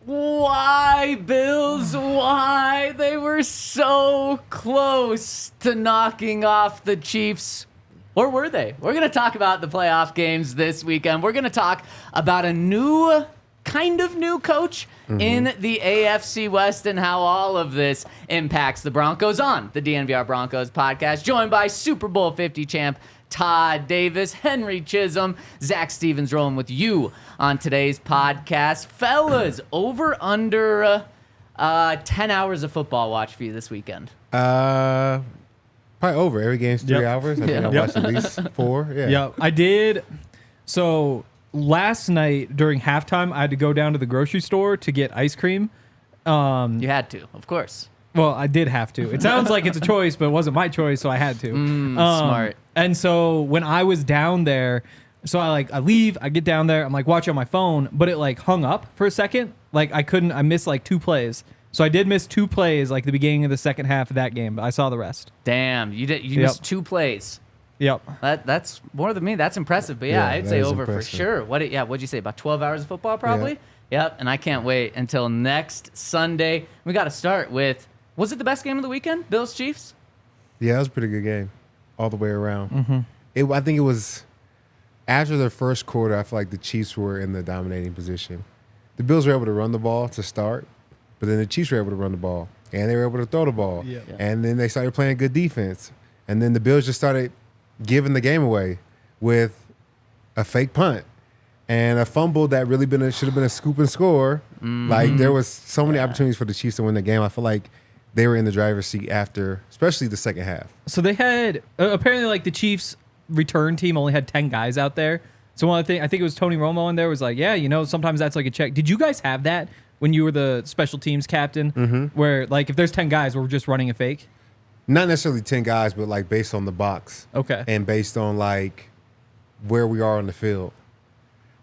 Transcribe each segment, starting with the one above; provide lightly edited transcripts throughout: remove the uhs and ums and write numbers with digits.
Why, Bills? Why? They were so close to knocking off the Chiefs. Or were they? We're going to talk about the playoff games this weekend. We're going to talk about a kind of new coach in the AFC West and how all of this impacts the Broncos on the DNVR Broncos podcast, joined by Super Bowl 50 champ Todd Davis, Henry Chisholm, Zach Stevens rolling with you on today's podcast. Fellas, over under 10 hours of football watch for you this weekend. Probably over. Every game's 3 hours. I think I watched at least 4. Yeah, I did. So last night during halftime, I had to go down to the grocery store to get ice cream. You had to, of course. Well, I did have to. It sounds like it's a choice, but it wasn't my choice, so I had to. Smart. And so when I was down there, so I leave, I get down there, I'm like watching on my phone, but it like hung up for a second. Like I missed like 2 plays. So I did miss 2 plays, like the beginning of the second half of that game, but I saw the rest. Damn, you missed 2 plays. Yep. That's more than me. That's impressive. But yeah, I'd say over impressive. for sure. What'd you say? About 12 hours of football, probably? Yeah. Yep. And I can't wait until next Sunday. We got to start with, was it the best game of the weekend? Bills Chiefs? Yeah, it was a pretty good game all the way around. I think it was after the first quarter, I feel like the Chiefs were in the dominating position. The Bills were able to run the ball to start, but then the Chiefs were able to run the ball, and they were able to throw the ball. Yeah. And then they started playing good defense. And then the Bills just started giving the game away with a fake punt and a fumble that really should have been a scoop and score. Like, there was so many opportunities for the Chiefs to win the game. I feel like they were in the driver's seat after, especially the second half. So they had, apparently like the Chiefs return team only had 10 guys out there. So one of the things, I think it was Tony Romo in there, was like, yeah, sometimes that's like a check. Did you guys have that when you were the special teams captain, where like if there's 10 guys, we're just running a fake? Not necessarily 10 guys, but like based on the box. Okay. And based on like where we are on the field.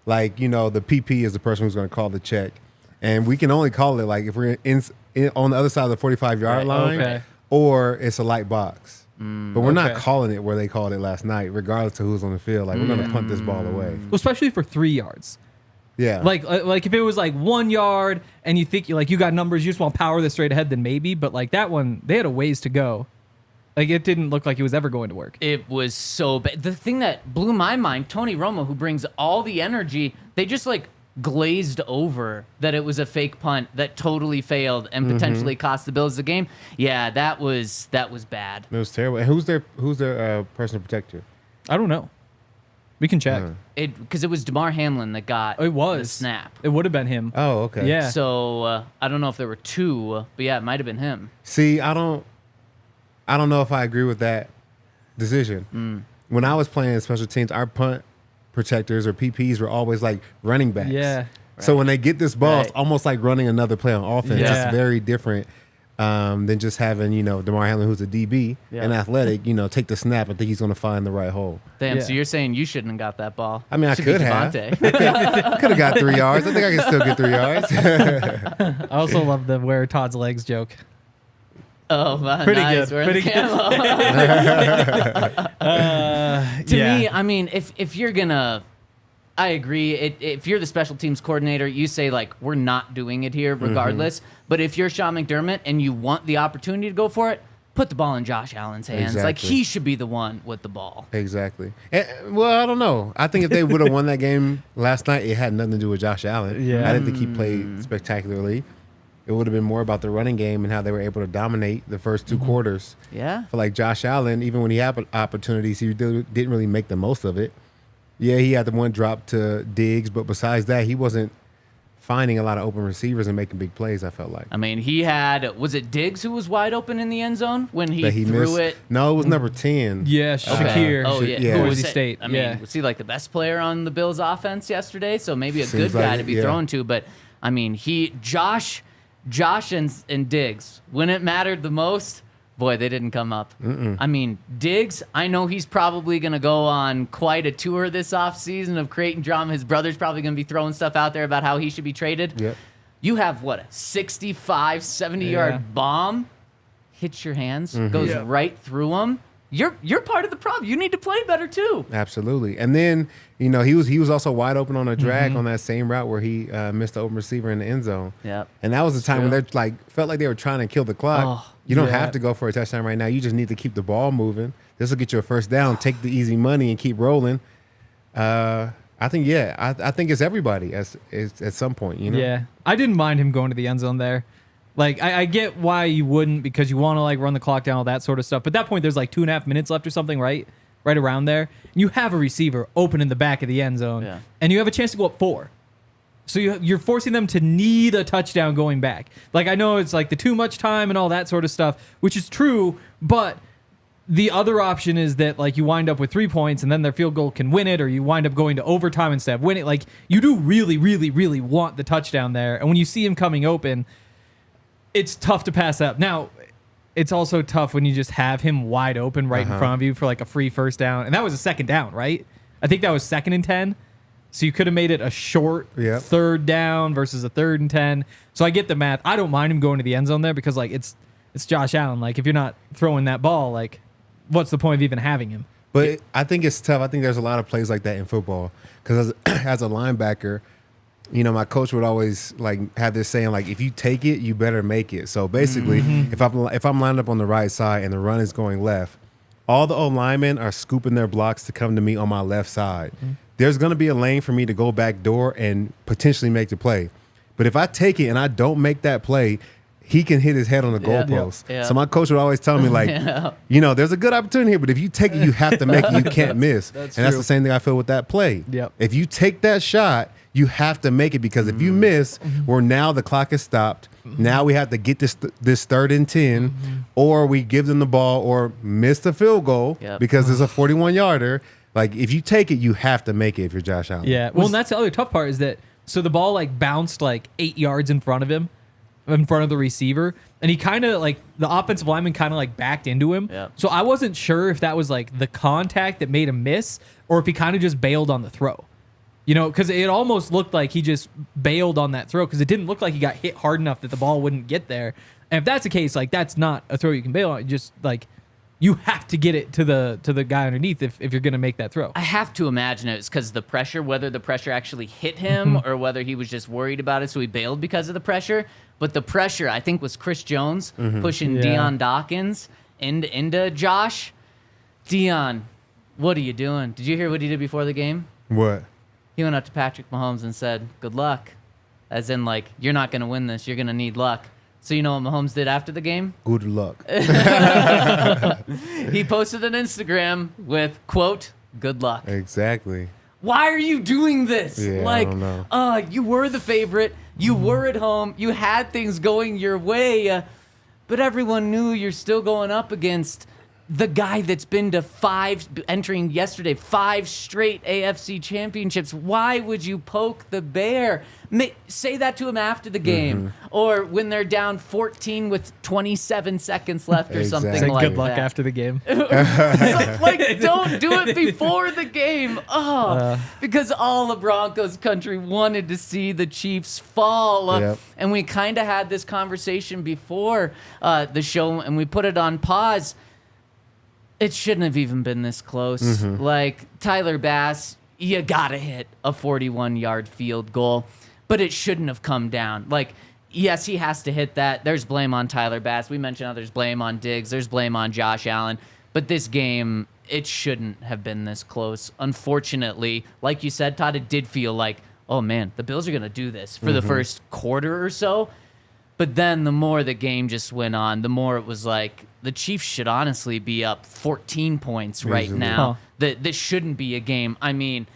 Like, the PP is the person who's going to call the check. And we can only call it like if we're on the other side of the 45-yard line, or it's a light box. But we're not calling it where they called it last night, regardless of who's on the field. Like, we're going to punt this ball away. Well, especially for 3 yards. Yeah. Like if it was like 1 yard and you think you got numbers, you just want to power this straight ahead, then maybe. But like that one, they had a ways to go. Like, it didn't look like it was ever going to work. It was so bad. The thing that blew my mind, Tony Romo, who brings all the energy, they just like glazed over that it was a fake punt that totally failed and potentially cost the Bills the game. Yeah, that was bad. It was terrible. And who's their personal protector? I don't know. We can check. Because it was DeMar Hamlin that got the snap. It would have been him. Oh, okay. Yeah. So I don't know if there were 2, but yeah, it might have been him. See, I don't know if I agree with that decision. When I was playing special teams, our punt protectors or PPs were always like running backs. Yeah. So when they get this ball, it's almost like running another play on offense. Yeah. It's very different than just having, DeMar Hamlin, who's a DB and athletic, take the snap and think he's going to find the right hole. Damn, Yeah. so you're saying you shouldn't have got that ball. I mean, I Should be could have. Davante. Could have got 3 yards. I think I can still get 3 yards. I also love the wear Todd's legs joke. Oh, man, Pretty nice. good. We're in Pretty the camo. To me, I mean, if you're gonna, I agree. If you're the special teams coordinator, you say like, we're not doing it here regardless. But if you're Sean McDermott and you want the opportunity to go for it, put the ball in Josh Allen's hands. Exactly. Like, he should be the one with the ball. Exactly. Well, I don't know. I think if they would have won that game last night, it had nothing to do with Josh Allen. Yeah. I didn't think he played spectacularly. It would have been more about the running game and how they were able to dominate the first 2 quarters. Yeah. For like Josh Allen, even when he had opportunities, he didn't really make the most of it. Yeah, he had the one drop to Diggs, but besides that, he wasn't finding a lot of open receivers and making big plays, I felt like. I mean, he had, was it Diggs who was wide open in the end zone when he threw missed it? No, it was number 10. Yeah, Shakir. Oh, yeah. Yeah. Who Boise was it? State. I mean, was he like the best player on the Bills offense yesterday? So maybe a Seems good guy like to it, be yeah. thrown to. But, I mean, Josh Josh and Diggs, when it mattered the most, boy, they didn't come up. I mean, Diggs, I know he's probably going to go on quite a tour this offseason of creating drama. His brother's probably going to be throwing stuff out there about how he should be traded. Yep. You have, what, a 65, 70-yard bomb hits your hands, goes right through him. You're part of the problem. You need to play better too. Absolutely. And then, he was also wide open on a drag on that same route where he missed the open receiver in the end zone. Yeah. And that was the time when they felt like they were trying to kill the clock. You don't have to go for a touchdown right now. You just need to keep the ball moving. This will get you a first down. Take the easy money and keep rolling. I think it's everybody at some point. Yeah, I didn't mind him going to the end zone there. Like, I get why you wouldn't, because you want to, like, run the clock down, all that sort of stuff. But at that point, there's, like, 2.5 minutes left or something, right? Right around there. You have a receiver open in the back of the end zone, and you have a chance to go up 4. So you're forcing them to need a touchdown going back. Like, I know it's, like, the too much time and all that sort of stuff, which is true, but the other option is that, like, you wind up with 3 points, and then their field goal can win it, or you wind up going to overtime instead of winning. Like, you do really, really, really want the touchdown there. And when you see him coming open, it's tough to pass up. Now, it's also tough when you just have him wide open right in front of you for like a free first down. And that was a second down, right? I think that was 2nd and 10. So you could have made it a short 3rd down versus a 3rd and 10. So I get the math. I don't mind him going to the end zone there because like it's Josh Allen. Like if you're not throwing that ball, like what's the point of even having him? But I think it's tough. I think there's a lot of plays like that in football because as a linebacker, my coach would always like have this saying like, if you take it, you better make it. So basically, if I'm lined up on the right side and the run is going left, all the O linemen are scooping their blocks to come to me on my left side. There's going to be a lane for me to go back door and potentially make the play. But if I take it and I don't make that play, he can hit his head on the goalpost. Yeah. So my coach would always tell me like, there's a good opportunity here, but if you take it, you have to make it. You can't miss. That's the same thing I feel with that play. Yep. If you take that shot, you have to make it because if you miss, well, now the clock is stopped. Now we have to get this 3rd and 10, or we give them the ball or miss the field goal because it's a 41-yarder. Like if you take it, you have to make it if you're Josh Allen. Yeah. Well, and that's the other tough part is that so the ball like bounced like 8 yards in front of him, in front of the receiver, and he kind of like the offensive lineman kind of like backed into him. Yep. So I wasn't sure if that was like the contact that made him miss or if he kind of just bailed on the throw. Because it almost looked like he just bailed on that throw because it didn't look like he got hit hard enough that the ball wouldn't get there. And if that's the case, like that's not a throw you can bail on. Just like you have to get it to the guy underneath if you're going to make that throw. I have to imagine it's because the pressure, whether the pressure actually hit him or whether he was just worried about it, so he bailed because of the pressure. But the pressure, I think, was Chris Jones pushing Deion Dawkins into Josh. Deion, what are you doing? Did you hear what he did before the game? What? He went up to Patrick Mahomes and said, good luck. As in, like, you're not going to win this. You're going to need luck. So you know what Mahomes did after the game? Good luck. He posted an Instagram with, quote, good luck. Exactly. Why are you doing this? Yeah, like, I don't know. You were the favorite. You were at home. You had things going your way. But everyone knew you're still going up against the guy that's been to 5 straight AFC championships. Why would you poke the bear? Say that to him after the game or when they're down 14 with 27 seconds left or something Say like that. good luck after the game. like, don't do it before the game. Because all of Broncos country wanted to see the Chiefs fall. And we kind of had this conversation before the show, and we put it on pause. It shouldn't have even been this close. Like, Tyler Bass, you got to hit a 41-yard field goal, but it shouldn't have come down. Like, yes, he has to hit that. There's blame on Tyler Bass. We mentioned there's blame on Diggs. There's blame on Josh Allen. But this game, it shouldn't have been this close. Unfortunately, like you said, Todd, it did feel like, oh, man, the Bills are going to do this for the first quarter or so. But then the more the game just went on, the more it was like the Chiefs should honestly be up 14 points right now. This shouldn't be a game. I mean,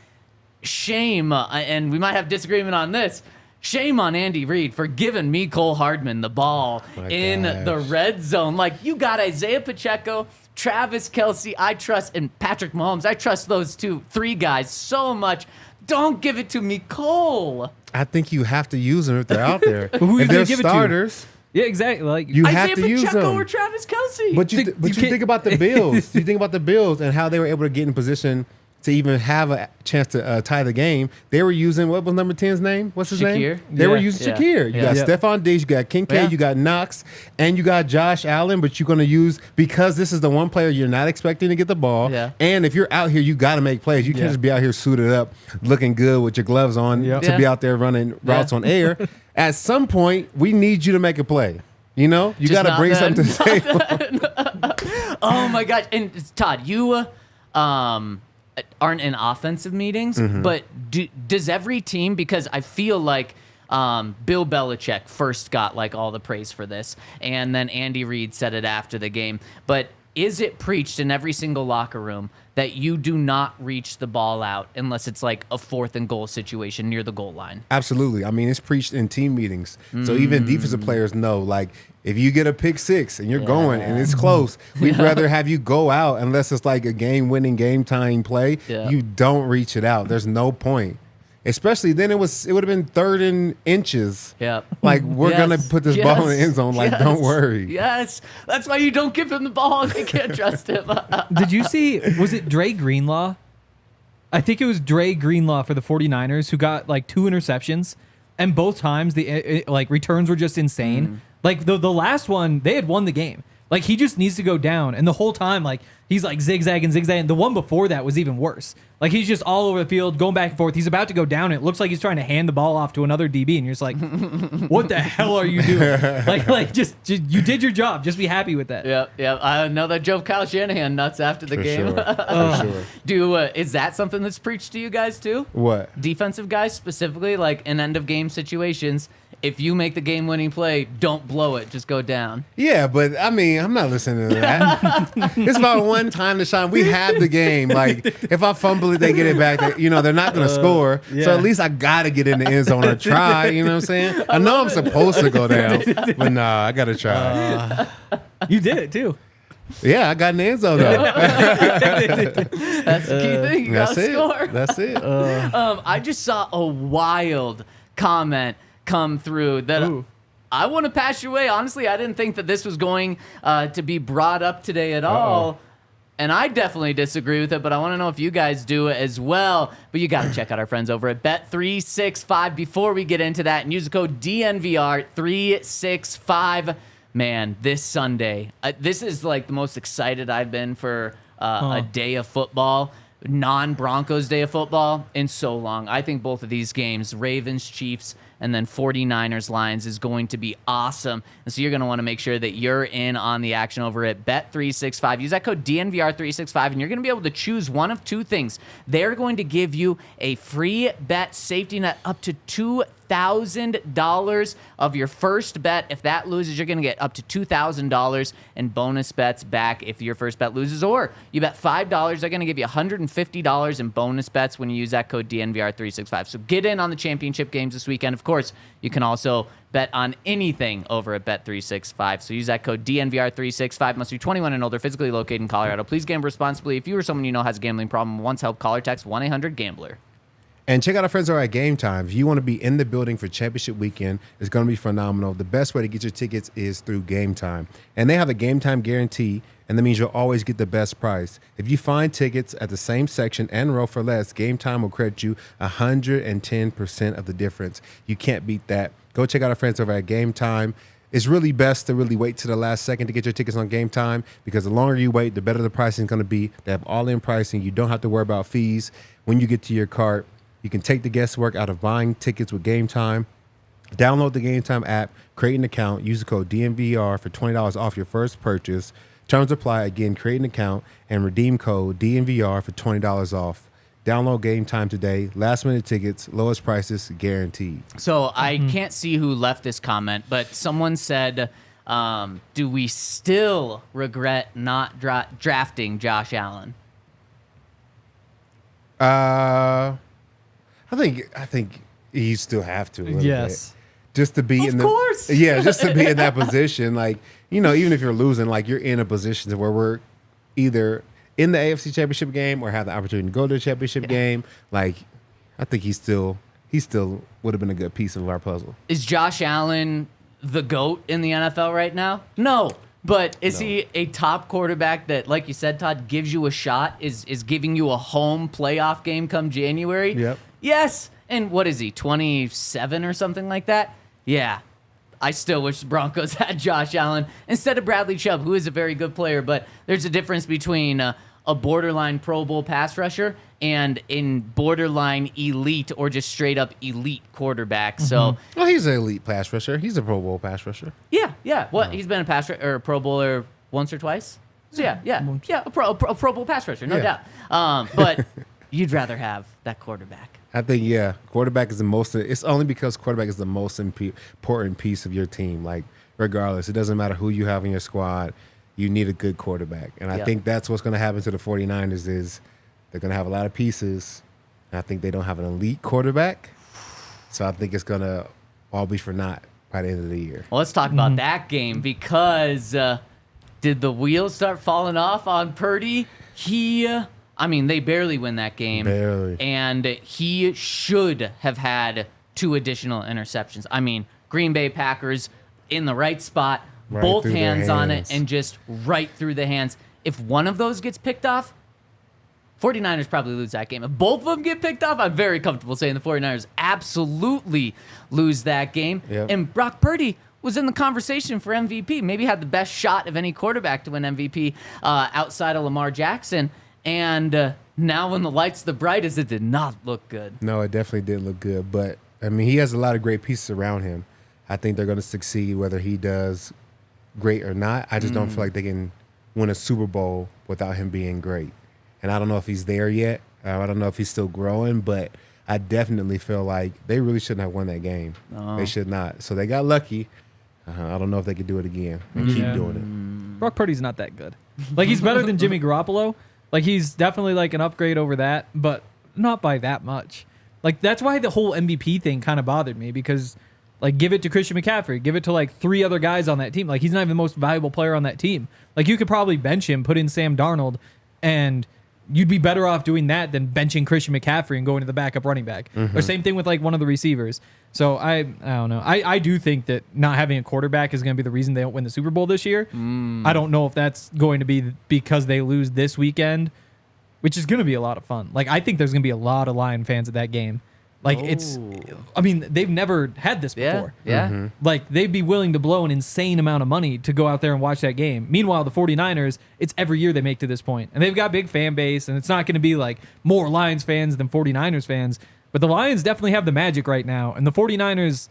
shame, and we might have disagreement on this, shame on Andy Reid for giving Mecole Hardman the ball the red zone. Like, you got Isaiah Pacheco Travis Kelce, I trust, and Patrick Mahomes, I trust those 3 guys so much. Don't give it to me, Cole. I think you have to use them if they're out there. Who are you if gonna they're give it to? starters, Yeah, exactly. Like you Isaiah have to use Pacheco them. or Travis Kelce. But you You can't- think about the Bills. You think about the Bills and how they were able to get in position to even have a chance to tie the game. They were using, what was number 10's name? What's his Shakir? name? They were Yeah. using Yeah. Shakir. You Yeah. got Yeah. Stephon Diggs, you got Kincaid, Yeah. you got Knox, and you got Josh Allen, but you're going to use, because this is the one player you're not expecting to get the ball. Yeah. And if you're out here, you got to make plays. You can't Yeah. just be out here suited up, looking good with your gloves on Yeah. to be out there running routes on air. At some point, we need you to make a play. You know, you Just got to not bring then. something to the table. Oh my gosh! And Todd, you aren't in offensive meetings, but does every team? Because I feel like Bill Belichick first got like all the praise for this, and then Andy Reid said it after the game. But is it preached in every single locker room that you do not reach the ball out unless it's like a 4th and goal situation near the goal line? Absolutely. I mean, it's preached in team meetings. So even defensive players know, like, if you get a pick 6 and you're going and it's close, we'd rather have you go out unless it's like a game-winning, game-tying play. Yeah. You don't reach it out. There's no point. Especially then it would have been 3rd and inches. Yeah. Like, we're going to Yes. put this ball in the end zone. Like, don't Yes. worry. Yes. That's why you don't give him the ball. You can't trust him. Did you see, was it Dre Greenlaw? I think it was Dre Greenlaw for the 49ers who got like 2 interceptions, and both times the like returns were just insane. Like the last one, they had won the game. Like, he just needs to go down, and the whole time, like, he's like zigzagging. The one before that was even worse. Like, he's just all over the field, going back and forth. He's about to go down. And it looks like he's trying to hand the ball off to another DB, and you're just like, what the hell are you doing? like just you did your job. Just be happy with that. Yep. I know that drove Kyle Shanahan nuts after the For game. sure. For sure. Is that something that's preached to you guys too? What? Defensive guys specifically, like in end of game situations, if you make the game winning play, don't blow it. Just go down. Yeah, but I mean, I'm not listening to that. It's about one time to shine. We have the game. Like, if I fumble it, they get it back. They're not going to score. yeah. So at least I got to get in the end zone or try. You know what I'm saying? I know I'm supposed to go down, but nah, I got to try. You did it too. Yeah, I got in the end zone though. That's the key thing. You That's gotta it. score. That's it. I just saw a wild comment come through that Ooh. I want to pass your way. Honestly, I didn't think that this was going to be brought up today at all. And I definitely disagree with it, but I want to know if you guys do as well. But you got to check out our friends over at Bet365 before we get into that, and use the code DNVR365. Man, this Sunday, this is like the most excited I've been for a day of football, non-Broncos day of football, in so long. I think both of these games, Ravens, Chiefs, and then 49ers Lions, is going to be awesome. And so you're going to want to make sure that you're in on the action over at Bet365. Use that code DNVR365, and you're going to be able to choose one of 2 things. They're going to give you a free bet safety net up to $2,000 of your first bet. If that loses, you're going to get up to $2,000 in bonus bets back if your first bet loses. Or you bet $5, they're going to give you $150 in bonus bets when you use that code DNVR365. So get in on the championship games this weekend. Of course, you can also bet on anything over at Bet365. So use that code DNVR365. Must be 21 and older, physically located in Colorado. Please gamble responsibly. If you or someone you know has a gambling problem, wants help, call or text 1-800-GAMBLER. And check out our friends over at Game Time. If you want to be in the building for championship weekend, it's going to be phenomenal. The best way to get your tickets is through Game Time. And they have a Game Time guarantee, and that means you'll always get the best price. If you find tickets at the same section and row for less, Game Time will credit you 110% of the difference. You can't beat that. Go check out our friends over at Game Time. It's really best to really wait to the last second to get your tickets on Game Time, because the longer you wait, the better the pricing is going to be. They have all-in pricing. You don't have to worry about fees when you get to your cart. You can take the guesswork out of buying tickets with Game Time. Download the Game Time app, create an account, use the code DNVR for $20 off your first purchase. Terms apply. Again, create an account and redeem code DNVR for $20 off. Download Game Time today. Last minute tickets, lowest prices guaranteed. So I can't see who left this comment, but someone said, do we still regret not drafting Josh Allen? I think you still have to. A little Yes. bit. Just to be Of in the course. Yeah, just to be in that position. Like, even if you're losing, like, you're in a position to where we're either in the AFC Championship game or have the opportunity to go to the championship game. Like, I think he still would have been a good piece of our puzzle. Is Josh Allen the GOAT in the NFL right now? No. But is he a top quarterback that, like you said, Todd, gives you a shot, is giving you a home playoff game come January? Yep. Yes. And what is he, 27 or something like that? Yeah. I still wish the Broncos had Josh Allen instead of Bradley Chubb, who is a very good player, but there's a difference between a borderline Pro Bowl pass rusher and in borderline elite or just straight up elite quarterback. So, Well, he's an elite pass rusher. He's a Pro Bowl pass rusher. yeah. What he's been a or a Pro Bowler once or twice. So a Pro Bowl pass rusher, no doubt. But you'd rather have that quarterback. I think, quarterback is the most. It's only because quarterback is the most important piece of your team. Like, regardless, it doesn't matter who you have in your squad. You need a good quarterback. And I think that's what's going to happen to the 49ers is they're going to have a lot of pieces. And I think they don't have an elite quarterback. So I think it's going to all be for naught by the end of the year. Well, let's talk about that game because did the wheels start falling off on Purdy? They barely win that game. Barely. And he should have had 2 additional interceptions. I mean, Green Bay Packers in the right spot, Right both through their hands on it, hands. and just right through the hands. If one of those gets picked off, 49ers probably lose that game. If both of them get picked off, I'm very comfortable saying the 49ers absolutely lose that game. Yep. And Brock Purdy was in the conversation for MVP. Maybe had the best shot of any quarterback to win MVP outside of Lamar Jackson. And now when the light's the brightest, it did not look good. No, it definitely didn't look good. But, I mean, he has a lot of great pieces around him. I think they're going to succeed whether he does great or not. I just don't feel like they can win a Super Bowl without him being great. And I don't know if he's there yet. I don't know if he's still growing, but I definitely feel like they really shouldn't have won that game. They should not. So they got lucky. I don't know if they could do it again and keep doing it. Brock Purdy's not that good. Like, he's better than Jimmy Garoppolo. Like, he's definitely like an upgrade over that, but not by that much. Like, that's why the whole MVP thing kind of bothered me because, like, give it to Christian McCaffrey. Give it to, like, 3 other guys on that team. Like, he's not even the most valuable player on that team. Like, you could probably bench him, put in Sam Darnold, and you'd be better off doing that than benching Christian McCaffrey and going to the backup running back. Or same thing with, like, one of the receivers. So, I don't know. I do think that not having a quarterback is going to be the reason they don't win the Super Bowl this year. I don't know if that's going to be because they lose this weekend, which is going to be a lot of fun. Like, I think there's going to be a lot of Lion fans at that game. Like, they've never had this before. Yeah. Like, they'd be willing to blow an insane amount of money to go out there and watch that game. Meanwhile, the 49ers, it's every year they make to this point. And they've got a big fan base, and it's not going to be, like, more Lions fans than 49ers fans. But the Lions definitely have the magic right now. And the 49ers,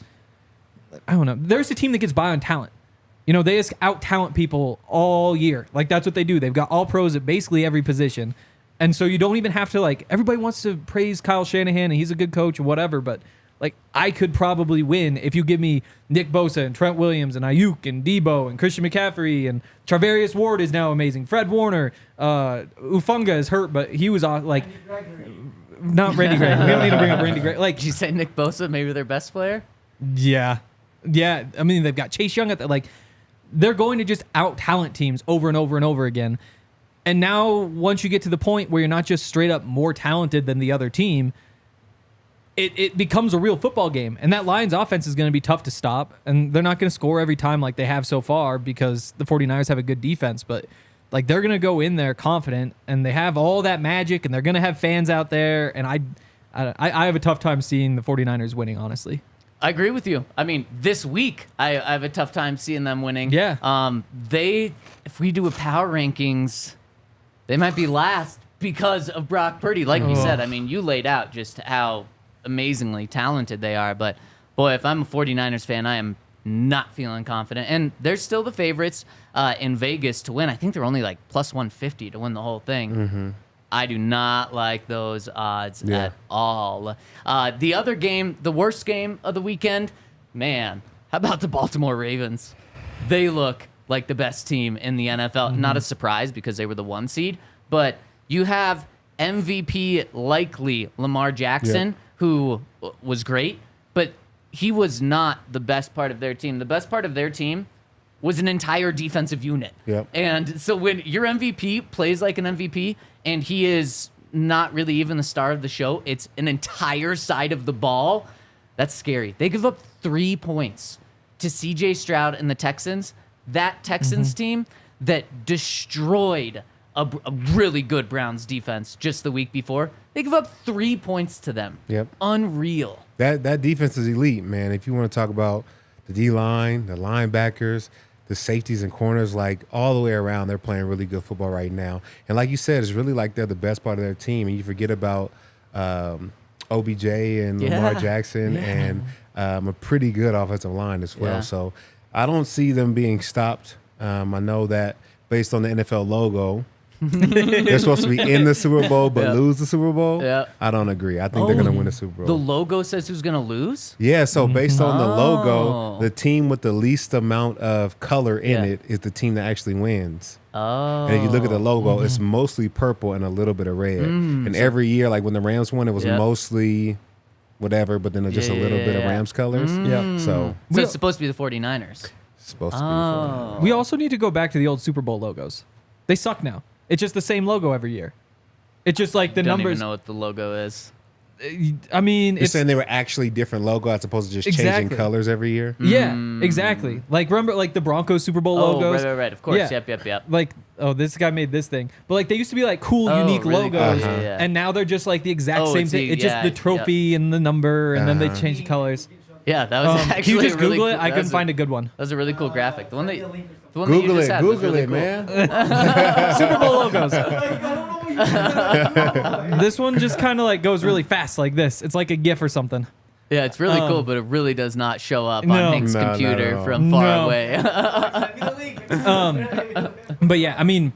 I don't know. There's a team that gets by on talent. You know, they just out-talent people all year. Like, that's what they do. They've got all pros at basically every position. And so you don't even have to, like, everybody wants to praise Kyle Shanahan and he's a good coach or whatever, but, like, I could probably win if you give me Nick Bosa and Trent Williams and Ayuk and Debo and Christian McCaffrey and Charvarius Ward is now amazing. Fred Warner, Ufunga is hurt, but he was, like, not Randy Gregory. We don't need to bring up Randy Gregory. Like, Did you say Nick Bosa, maybe their best player? yeah. Yeah. I mean, they've got Chase Young at that. Like, they're going to just out-talent teams over and over and over again. And now, once you get to the point where you're not just straight up more talented than the other team, it becomes a real football game. And that Lions offense is going to be tough to stop. And they're not going to score every time like they have so far because the 49ers have a good defense. But, like, they're going to go in there confident, and they have all that magic, and they're going to have fans out there. And I have a tough time seeing the 49ers winning, honestly. I agree with you. I mean, this week, I have a tough time seeing them winning. Yeah. If we do a power rankings, they might be last because of Brock Purdy. Like you said, I mean, you laid out just how amazingly talented they are. But, boy, if I'm a 49ers fan, I am not feeling confident. And they're still the favorites in Vegas to win. I think they're only like plus 150 to win the whole thing. I do not like those odds at all. The other game, the worst game of the weekend, man, how about the Baltimore Ravens? They look like the best team in the NFL. Not a surprise because they were the 1 seed, but you have MVP likely Lamar Jackson, who was great, but he was not the best part of their team. The best part of their team was an entire defensive unit. Yep. And so when your MVP plays like an MVP and he is not really even the star of the show, it's an entire side of the ball. That's scary. They give up 3 points to CJ Stroud and the Texans. That Texans team that destroyed a really good Browns defense just the week before. They give up 3 points to them. Yep. Unreal. That defense is elite, man. If you want to talk about the D-line, the linebackers, the safeties and corners, like all the way around, they're playing really good football right now. And like you said, it's really like they're the best part of their team. And you forget about OBJ and Lamar Jackson and a pretty good offensive line as well. Yeah. So I don't see them being stopped. I know that based on the NFL logo, they're supposed to be in the Super Bowl but lose the Super Bowl. Yeah. I don't agree. I think they're going to win the Super Bowl. The logo says who's going to lose? Yeah, so based on the Oh. logo, the team with the least amount of color in Yeah. it is the team that actually wins. Oh. And if you look at the logo, it's mostly purple and a little bit of red. And every year, like when the Rams won, it was Yeah. mostly whatever, but then just a little bit of Yeah. Rams colors. Yeah. So So it's supposed to be the 49ers. it's supposed to be Oh. We also need to go back to the old Super Bowl logos. They suck now. It's just the same logo every year. It's just like the Don't numbers. even know what the logo is. I mean, You're it's saying they were actually different logo as opposed to just changing Exactly. colors every year? yeah, exactly. Like remember, like the Broncos Super Bowl Oh, logos. right. Of course. Yeah. Yep. Like, oh, this guy made this thing, but like they used to be like cool, Oh, unique really logos, cool. Yeah. and now they're just like the exact Oh, same it's thing. the- It's just yeah, the trophy and the number, and then they change the colors. Yeah, that was actually Can you just a really Google it? cool- I that couldn't was find a good one. That was a really cool graphic. The one that you Google just it. had was Google really it, cool. man. Super Bowl logos. This one just kind of like goes really fast, like this. It's like a GIF or something. Yeah, it's really cool, but it really does not show up No. on Nick's No, not computer at all. from far No. away. But yeah, I mean,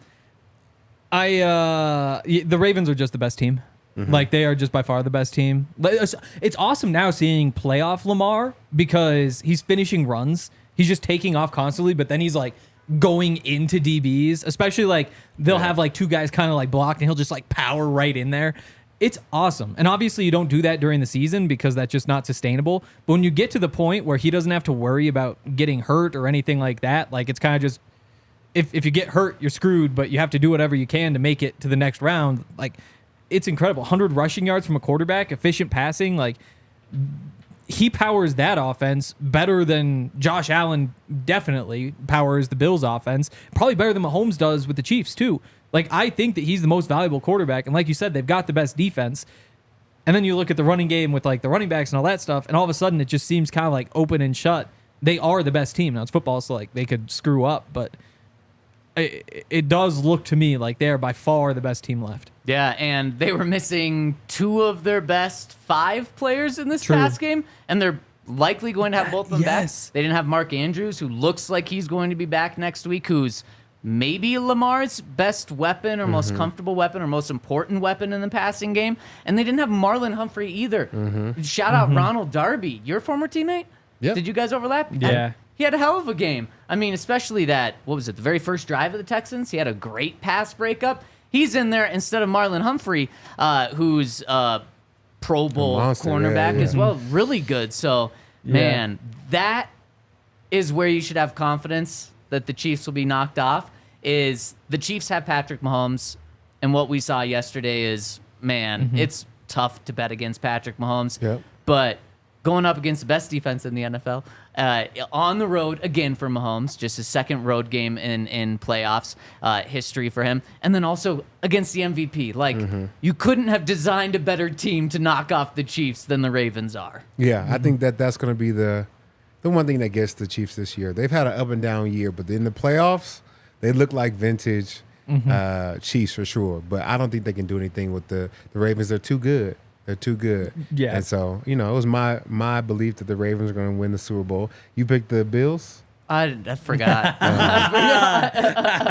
the Ravens are just the best team. Like they are just by far the best team. Like, it's awesome now seeing playoff Lamar because he's finishing runs. He's just taking off constantly, but then he's like going into DBs, especially like they'll have like two guys kind of like blocked and he'll just like power right in there. It's awesome. And obviously you don't do that during the season because that's just not sustainable. But when you get to the point where he doesn't have to worry about getting hurt or anything like that, like it's kind of just if you get hurt, you're screwed, but you have to do whatever you can to make it to the next round. Like it's incredible. 100 rushing yards from a quarterback, efficient passing, like he powers that offense better than Josh Allen definitely powers the Bills offense. Probably better than Mahomes does with the Chiefs too. Like I think that he's the most valuable quarterback, and like you said, they've got the best defense. And then you look at the running game with like the running backs and all that stuff, and all of a sudden it just seems kind of like open and shut. They are the best team. Now it's football, so like they could screw up, but it does look to me like they're by far the best team left. Yeah, and they were missing 2 of their best 5 players in this True. past game, and they're likely going to have both of them Yes. back. They didn't have Mark Andrews, who looks like he's going to be back next week, who's maybe Lamar's best weapon or most comfortable weapon or most important weapon in the passing game. And they didn't have Marlon Humphrey either. Shout out Ronald Darby, your former teammate? Yep. Did you guys overlap? Yeah. He had a hell of a game. I mean, especially that, what was it, the very first drive of the Texans? He had a great pass breakup. He's in there instead of Marlon Humphrey, who's Pro Bowl monster, cornerback yeah. as well. Really good. So, man, that is where you should have confidence that the Chiefs will be knocked off, is the Chiefs have Patrick Mahomes, and what we saw yesterday is, man, it's tough to bet against Patrick Mahomes. Yep. But going up against the best defense in the NFL, on the road again for Mahomes, just his second road game in playoffs history for him, and then also against the MVP. Like, you couldn't have designed a better team to knock off the Chiefs than the Ravens are. Yeah, I think that's going to be the one thing that gets the Chiefs this year. They've had an up and down year, but in the playoffs, they look like vintage Chiefs for sure. But I don't think they can do anything with the Ravens. They're too good. They're too good. Yeah. And so, it was my belief that the Ravens are going to win the Super Bowl. You picked the Bills? I forgot. Oh,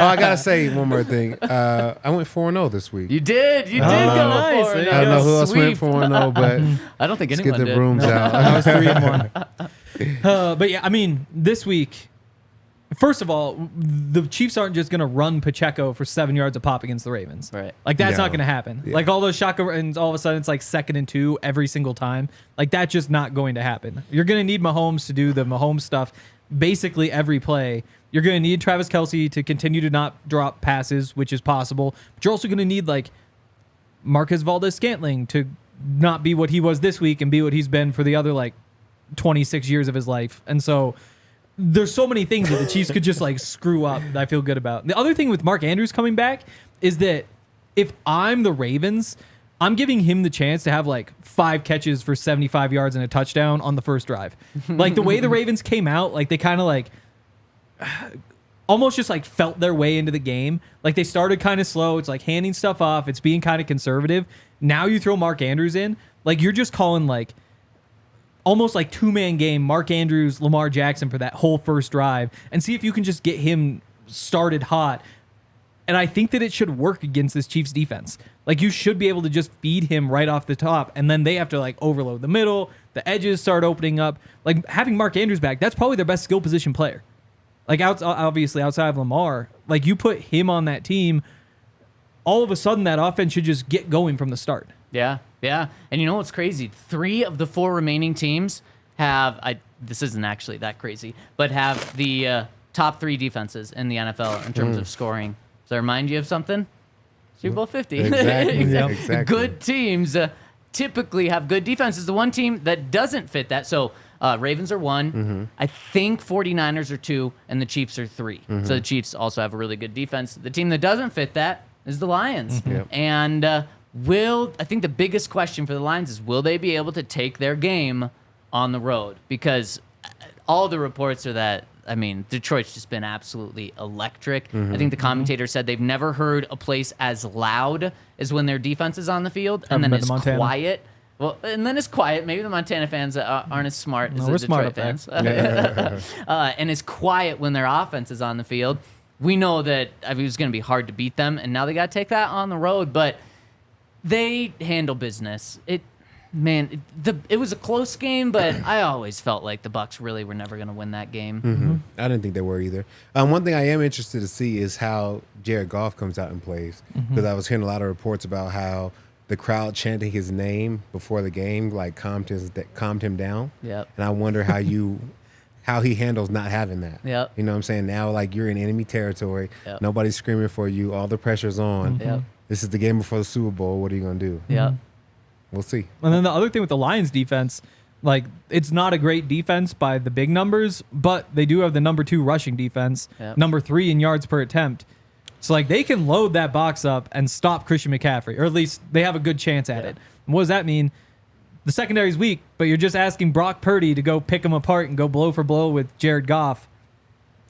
I got to say one more thing. I went 4-0 this week. You did go nice. for it. There I you don't know go. who else went Sweep. 4-0, but I don't think let's anyone get the did. brooms out. I was 3-1. But yeah, I mean, this week, first of all, the Chiefs aren't just going to run Pacheco for 7 yards a pop against the Ravens. Right. Like, that's No. not going to happen. Yeah. Like, all those shotgun runs, all of a sudden, it's like 2nd and 2 every single time. Like, that's just not going to happen. You're going to need Mahomes to do the Mahomes stuff. basically every play. You're going to need Travis Kelce to continue to not drop passes, which is possible. But you're also going to need like Marquez Valdes-Scantling to not be what he was this week and be what he's been for the other like 26 years of his life. And so there's so many things that the Chiefs could just like screw up that I feel good about. The other thing with Mark Andrews coming back is that if I'm the Ravens, I'm giving him the chance to have like 5 catches for 75 yards and a touchdown on the first drive. Like the way the Ravens came out, like they kind of like almost just like felt their way into the game. Like they started kind of slow. It's like handing stuff off. It's being kind of conservative. Now you throw Mark Andrews in, like you're just calling like almost like 2-man game, Mark Andrews, Lamar Jackson for that whole first drive and see if you can just get him started hot. And I think that it should work against this Chiefs defense. Like you should be able to just feed him right off the top and then they have to like overload the middle. The edges start opening up. Like having Mark Andrews back, that's probably their best skill position player. Like obviously outside of Lamar, like you put him on that team, all of a sudden that offense should just get going from the start. Yeah. And you know what's crazy? 3 of the 4 remaining teams have, this isn't actually that crazy, but have the top 3 defenses in the NFL in terms of scoring. Does that remind you of something? Super Bowl 50. Exactly. Exactly. Good teams typically have good defenses. The one team that doesn't fit that, so Ravens are 1. I think 49ers are 2, and the Chiefs are 3. So the Chiefs also have a really good defense. The team that doesn't fit that is the Lions. And I think the biggest question for the Lions is, will they be able to take their game on the road? Because all the reports are that, I mean, Detroit's just been absolutely electric. I think the commentator said they've never heard a place as loud as when their defense is on the field, and then it's quiet. Well, and then it's quiet. Maybe the Montana fans aren't as smart as the Detroit fans. And it's quiet when their offense is on the field. We know that it was going to be hard to beat them, and now they got to take that on the road. But they handle business. It was a close game, but I always felt like the Bucs really were never going to win that game. I didn't think they were either. One thing I am interested to see is how Jared Goff comes out and plays, because I was hearing a lot of reports about how the crowd chanting his name before the game like calmed him down. Yep. And I wonder how he handles not having that. Yep. You know what I'm saying? Now like you're in enemy territory. Yep. Nobody's screaming for you. All the pressure's on. Yep. This is the game before the Super Bowl. What are you going to do? Yep. We'll see. And then the other thing with the Lions defense, like it's not a great defense by the big numbers, but they do have the number 2 rushing defense, number 3 in yards per attempt. So like they can load that box up and stop Christian McCaffrey, or at least they have a good chance at it. And what does that mean? The secondary's weak, but you're just asking Brock Purdy to go pick them apart and go blow for blow with Jared Goff.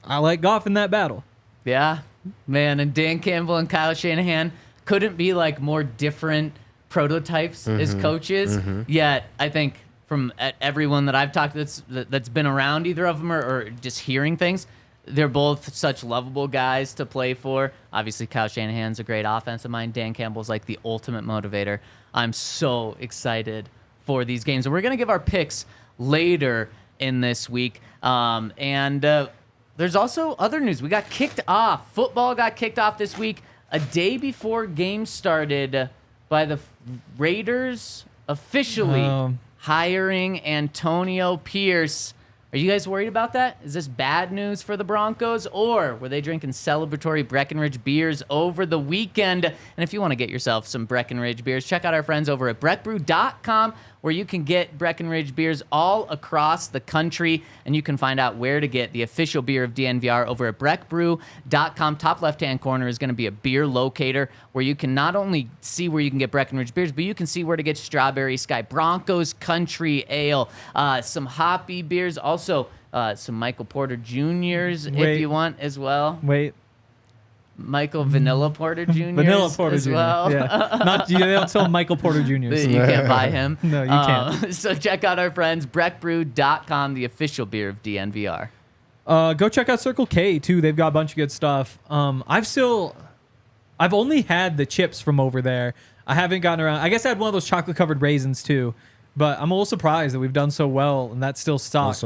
I like Goff in that battle. Yeah, man. And Dan Campbell and Kyle Shanahan couldn't be like more different prototypes as coaches. Yet I think from everyone that I've talked to that's been around either of them or just hearing things, they're both such lovable guys to play for. Obviously, Kyle Shanahan's a great offensive mind. Dan Campbell's like the ultimate motivator. I'm so excited for these games. And we're going to give our picks later in this week. And there's also other news. We got kicked off. Football got kicked off this week a day before games started by the Raiders officially hiring Antonio Pierce. Are you guys worried about that? Is this bad news for the Broncos, or were they drinking celebratory Breckenridge beers over the weekend? And if you want to get yourself some Breckenridge beers, check out our friends over at breckbrew.com, where you can get Breckenridge beers all across the country, and you can find out where to get the official beer of DNVR over at breckbrew.com. Top left-hand corner is going to be a beer locator where you can not only see where you can get Breckenridge beers, but you can see where to get Strawberry Sky Broncos Country Ale, some hoppy beers, also some Michael Porter Juniors if you want as well. Michael Vanilla Porter Jr. Vanilla Porter as Jr. well. Yeah. They don't sell Michael Porter Jr. You can't buy him. No, you can't. So check out our friends, breckbrew.com, the official beer of DNVR. Go check out Circle K, too. They've got a bunch of good stuff. I've only had the chips from over there. I haven't gotten around. I guess I had one of those chocolate-covered raisins, too. But I'm a little surprised that we've done so well, and that's still stocked.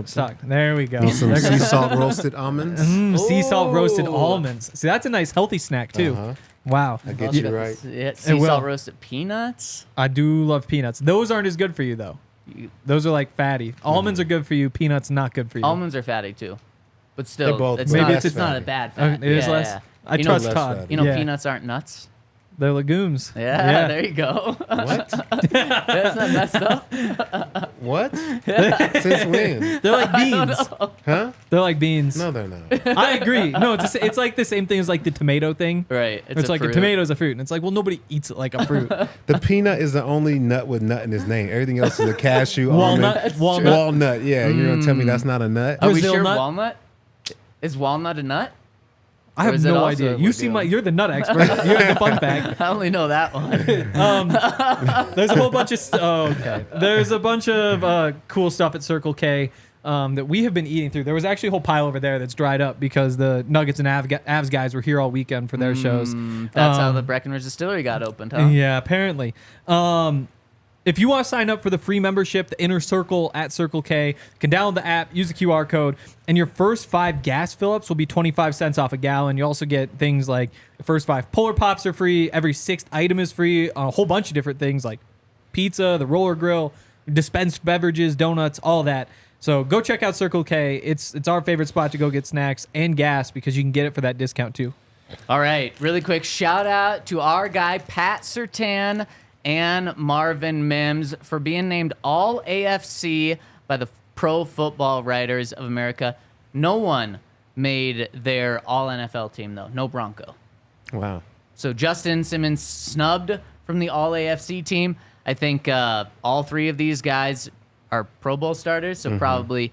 There we go. Some sea salt roasted almonds. Sea salt roasted almonds. See, that's a nice healthy snack, too. Wow. I get you right. Sea salt roasted peanuts? I do love peanuts. Those aren't as good for you, though. Those are like fatty. Almonds are good for you. Peanuts not good for you. Almonds are fatty, too. but still, both- it's maybe not, it's it's not a fatty. bad fat. It is Yeah, less. yeah. I You trust know- Todd. less You know, Yeah. peanuts aren't nuts. They're legumes. Yeah, there you go. What? That's not messed up. What? Since when? They're like beans. Huh? They're like beans. No, they're not. I agree. No, it's like the same thing as like the tomato thing. Right. It's a like fruit. a tomato's a fruit, and it's like, well, nobody eats it like a fruit. The peanut is the only nut with nut in his name. Everything else is a cashew, Walnut. almond, Walnut. walnut. Yeah, you're gonna tell me that's not a nut? Are we Brazil sure nut? walnut? Is walnut a nut? I Or have is it no also idea. a You seem legume? like you're the nut expert. You're the fun fact. I only know that one. There's a whole bunch of there's a bunch of cool stuff at Circle K that we have been eating through. There was actually a whole pile over there that's dried up because the Nuggets and Avs guys were here all weekend for their shows. That's how the Breckenridge Distillery got opened, huh? Yeah, apparently. If you want to sign up for the free membership, the Inner Circle at Circle K, you can download the app, use the QR code, and your first 5 gas fill-ups will be 25 cents off a gallon. You also get things like the first 5 Polar Pops are free, every 6th item is free, a whole bunch of different things like pizza, the roller grill, dispensed beverages, donuts, all that. So go check out Circle K. It's our favorite spot to go get snacks and gas because you can get it for that discount too. All right, really quick shout out to our guy Pat Surtan and Marvin Mims for being named All AFC by the Pro Football Writers of America. No one made their All NFL team though. No Bronco. Wow. So Justin Simmons snubbed from the All AFC team. I think all 3 of these guys are Pro Bowl starters, so probably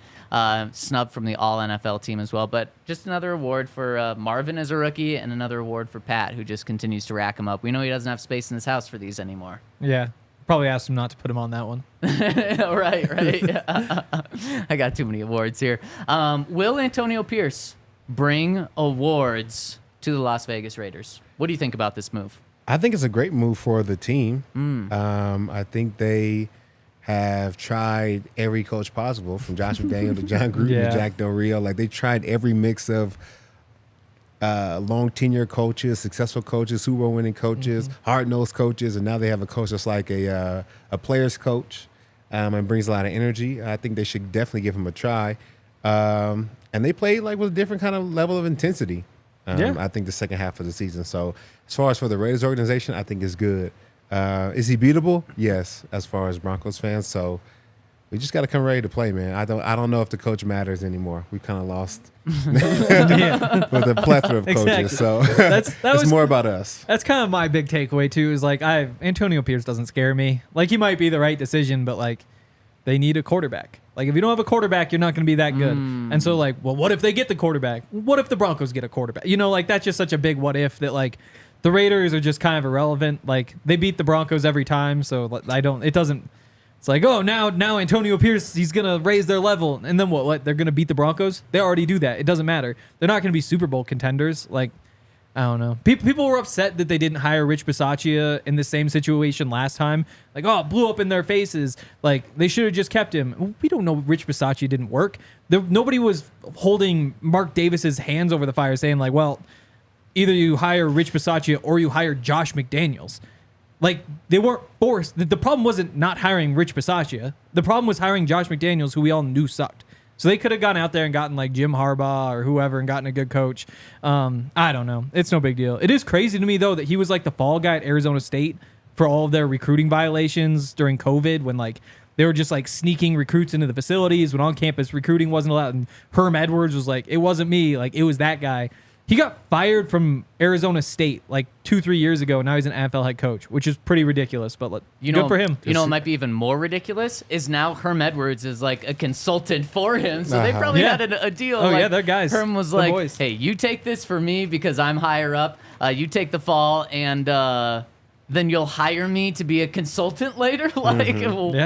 snubbed from the All NFL team as well. But just another award for Marvin as a rookie and another award for Pat, who just continues to rack him up. We know he doesn't have space in his house for these anymore. Yeah. Probably asked him not to put him on that one. right. I got too many awards here. Will Antonio Pierce bring awards to the Las Vegas Raiders? What do you think about this move? I think it's a great move for the team. I think they have tried every coach possible, from Josh McDaniel to John Gruden Yeah. to Jack Del Rio. Like, they tried every mix of long tenure coaches, successful coaches, Super Bowl winning coaches, hard-nosed coaches, and now they have a coach that's like a player's coach and brings a lot of energy. I think they should definitely give him a try. And they played like with a different kind of level of intensity. I think the second half of the season. So as far as for the Raiders organization, I think it's good. Is he beatable? Yes, as far as Broncos fans. So we just got to come ready to play, man. I don't know if the coach matters anymore. We kind of lost with a plethora of Exactly. coaches. So That it's was more about us. That's kind of my big takeaway too. Is like Antonio Pierce doesn't scare me. Like, he might be the right decision, but like they need a quarterback. Like, if you don't have a quarterback, you're not going to be that good. And so like, well, what if they get the quarterback? What if the Broncos get a quarterback? You know, like that's just such a big what if that like the Raiders are just kind of irrelevant. Like, they beat the Broncos every time, so it's like, oh, now Antonio Pierce, he's going to raise their level. And then what? They're going to beat the Broncos? They already do that. It doesn't matter. They're not going to be Super Bowl contenders. Like, I don't know. People were upset that they didn't hire Rich Bisaccia in the same situation last time. Like, oh, it blew up in their faces. Like, they should have just kept him. We don't know Rich Bisaccia didn't work. Nobody was holding Mark Davis's hands over the fire saying, like, well, either you hire Rich Bisaccia or you hire Josh McDaniels. Like, they weren't forced. The problem wasn't not hiring Rich Bisaccia. The problem was hiring Josh McDaniels, who we all knew sucked. So they could have gone out there and gotten like Jim Harbaugh or whoever and gotten a good coach. I don't know. It's no big deal. It is crazy to me, though, that he was like the fall guy at Arizona State for all of their recruiting violations during COVID, when like they were just like sneaking recruits into the facilities, when on-campus recruiting wasn't allowed. And Herm Edwards was like, it wasn't me. Like, it was that guy. He got fired from Arizona State like 2-3 years ago. And now he's an NFL head coach, which is pretty ridiculous, but good for him. You know, it might be even more ridiculous is now Herm Edwards is like a consultant for him. So they probably had a deal. Oh, like, yeah, they're guys. Herm was They're like, boys. hey, you take this for me because I'm higher up. You take the fall and then you'll hire me to be a consultant later. Like,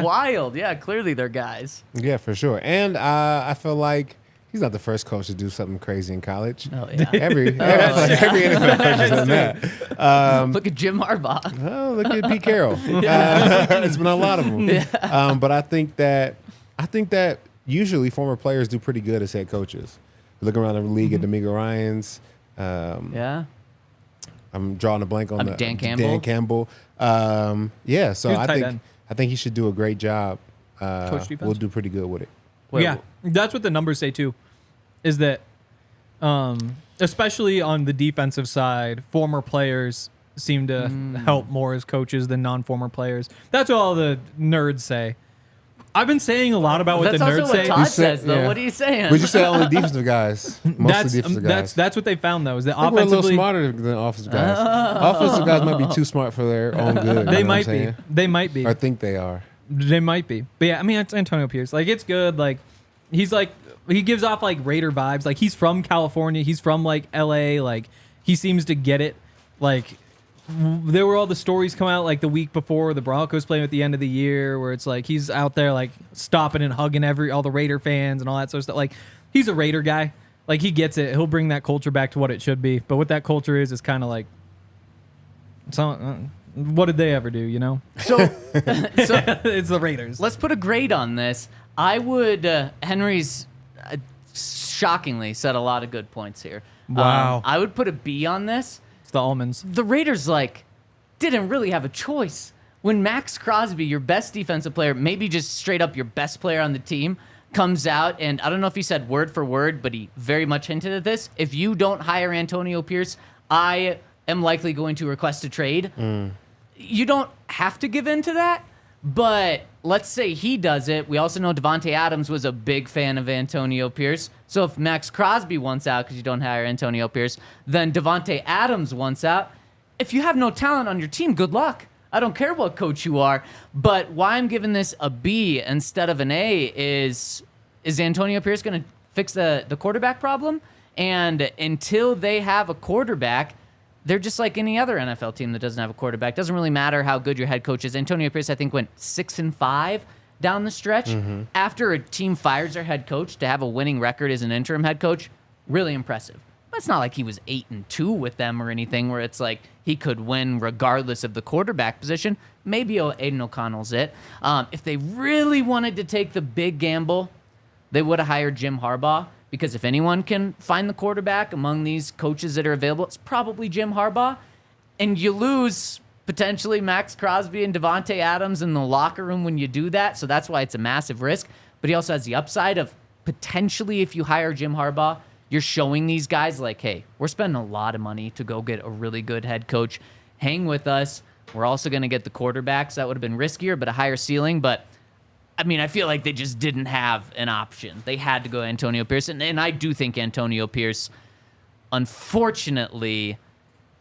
wild. Yeah, clearly they're guys. Yeah, for sure. And I feel like he's not the first coach to do something crazy in college. Oh, yeah. Every NFL coach has done that. Look at Jim Harbaugh. Oh, look at Pete Carroll. It's been a lot of them. But I think that usually former players do pretty good as head coaches. Look around the league at D'Amico Ryans. Yeah. I'm drawing a blank on Dan Campbell. Dan Campbell. Yeah, so He was I tight think end. I think he should do a great job. Coach defense? We'll do pretty good with it. Wait, Yeah, that's what the numbers say too, is that Especially on the defensive side, former players seem to help more as coaches than non-former players. That's what all the nerds say. I've been saying a lot about what That's the nerds also what say. Todd says, though. yeah. What are you saying? Would you say only defensive guys? Mostly defensive guys. That's what they found though. Is that I think we're a little offensively smarter than offensive guys. Offensive guys might be too smart for their own good. you know they what I'm might be. saying? They might be. Or think they are. They might be. But yeah, I mean, it's Antonio Pierce. Like, it's good. Like, he's like, he gives off like Raider vibes. Like, he's from California. He's from like LA. Like, he seems to get it. Like, there were all the stories come out like the week before the Broncos playing at the end of the year where it's like he's out there like stopping and hugging all the Raider fans and all that sort of stuff. Like, he's a Raider guy. Like, he gets it. He'll bring that culture back to what it should be. But what that culture is kind of like, what did they ever do, you know? So It's the Raiders. let's put a grade on this. I would, Henry's shockingly said a lot of good points here. Wow. I would put a B on this. It's the almonds. The Raiders, like, didn't really have a choice. When Maxx Crosby, your best defensive player, maybe just straight up your best player on the team, comes out, and I don't know if he said word for word, but he very much hinted at this. If you don't hire Antonio Pierce, I am likely going to request a trade. You don't have to give in to that, but let's say he does it. We also know Davante Adams was a big fan of Antonio Pierce. So if Maxx Crosby wants out because you don't hire Antonio Pierce, then Davante Adams wants out. If you have no talent on your team, good luck. I don't care what coach you are. But why I'm giving this a B instead of an A is Antonio Pierce going to fix the quarterback problem? And until they have a quarterback, they're just like any other NFL team that doesn't have a quarterback. Doesn't really matter how good your head coach is. Antonio Pierce, I think, went 6-5 down the stretch. After a team fires their head coach, to have a winning record as an interim head coach, really impressive. But it's not like he was 8-2 with them or anything where it's like he could win regardless of the quarterback position. Maybe Aiden O'Connell's it. If they really wanted to take the big gamble, they would have hired Jim Harbaugh. Because if anyone can find the quarterback among these coaches that are available, it's probably Jim Harbaugh. And you lose potentially Maxx Crosby and Davante Adams in the locker room when you do that. So that's why it's a massive risk. But he also has the upside of potentially if you hire Jim Harbaugh, you're showing these guys like, hey, we're spending a lot of money to go get a really good head coach. Hang with us. We're also going to get the quarterbacks. That would have been riskier, but a higher ceiling. But I mean, I feel like they just didn't have an option. They had to go Antonio Pierce. And I do think Antonio Pierce, unfortunately,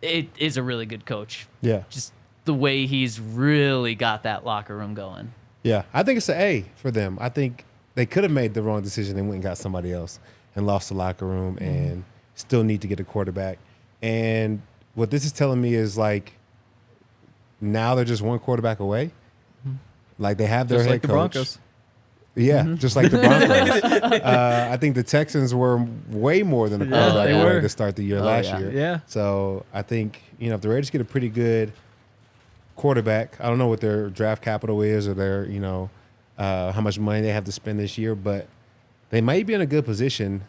it is a really good coach. Yeah. Just the way he's really got that locker room going. Yeah. I think it's an A for them. I think they could have made the wrong decision and went and got somebody else and lost the locker room and still need to get a quarterback. And what this is telling me is like now they're just one quarterback away. Like they have their Just head like the coach. Broncos. Yeah, just like the Broncos. I think the Texans were way more than a quarterback they away were. to start the year last year. Yeah. So I think, if the Raiders get a pretty good quarterback, I don't know what their draft capital is or their, how much money they have to spend this year, but they might be in a good position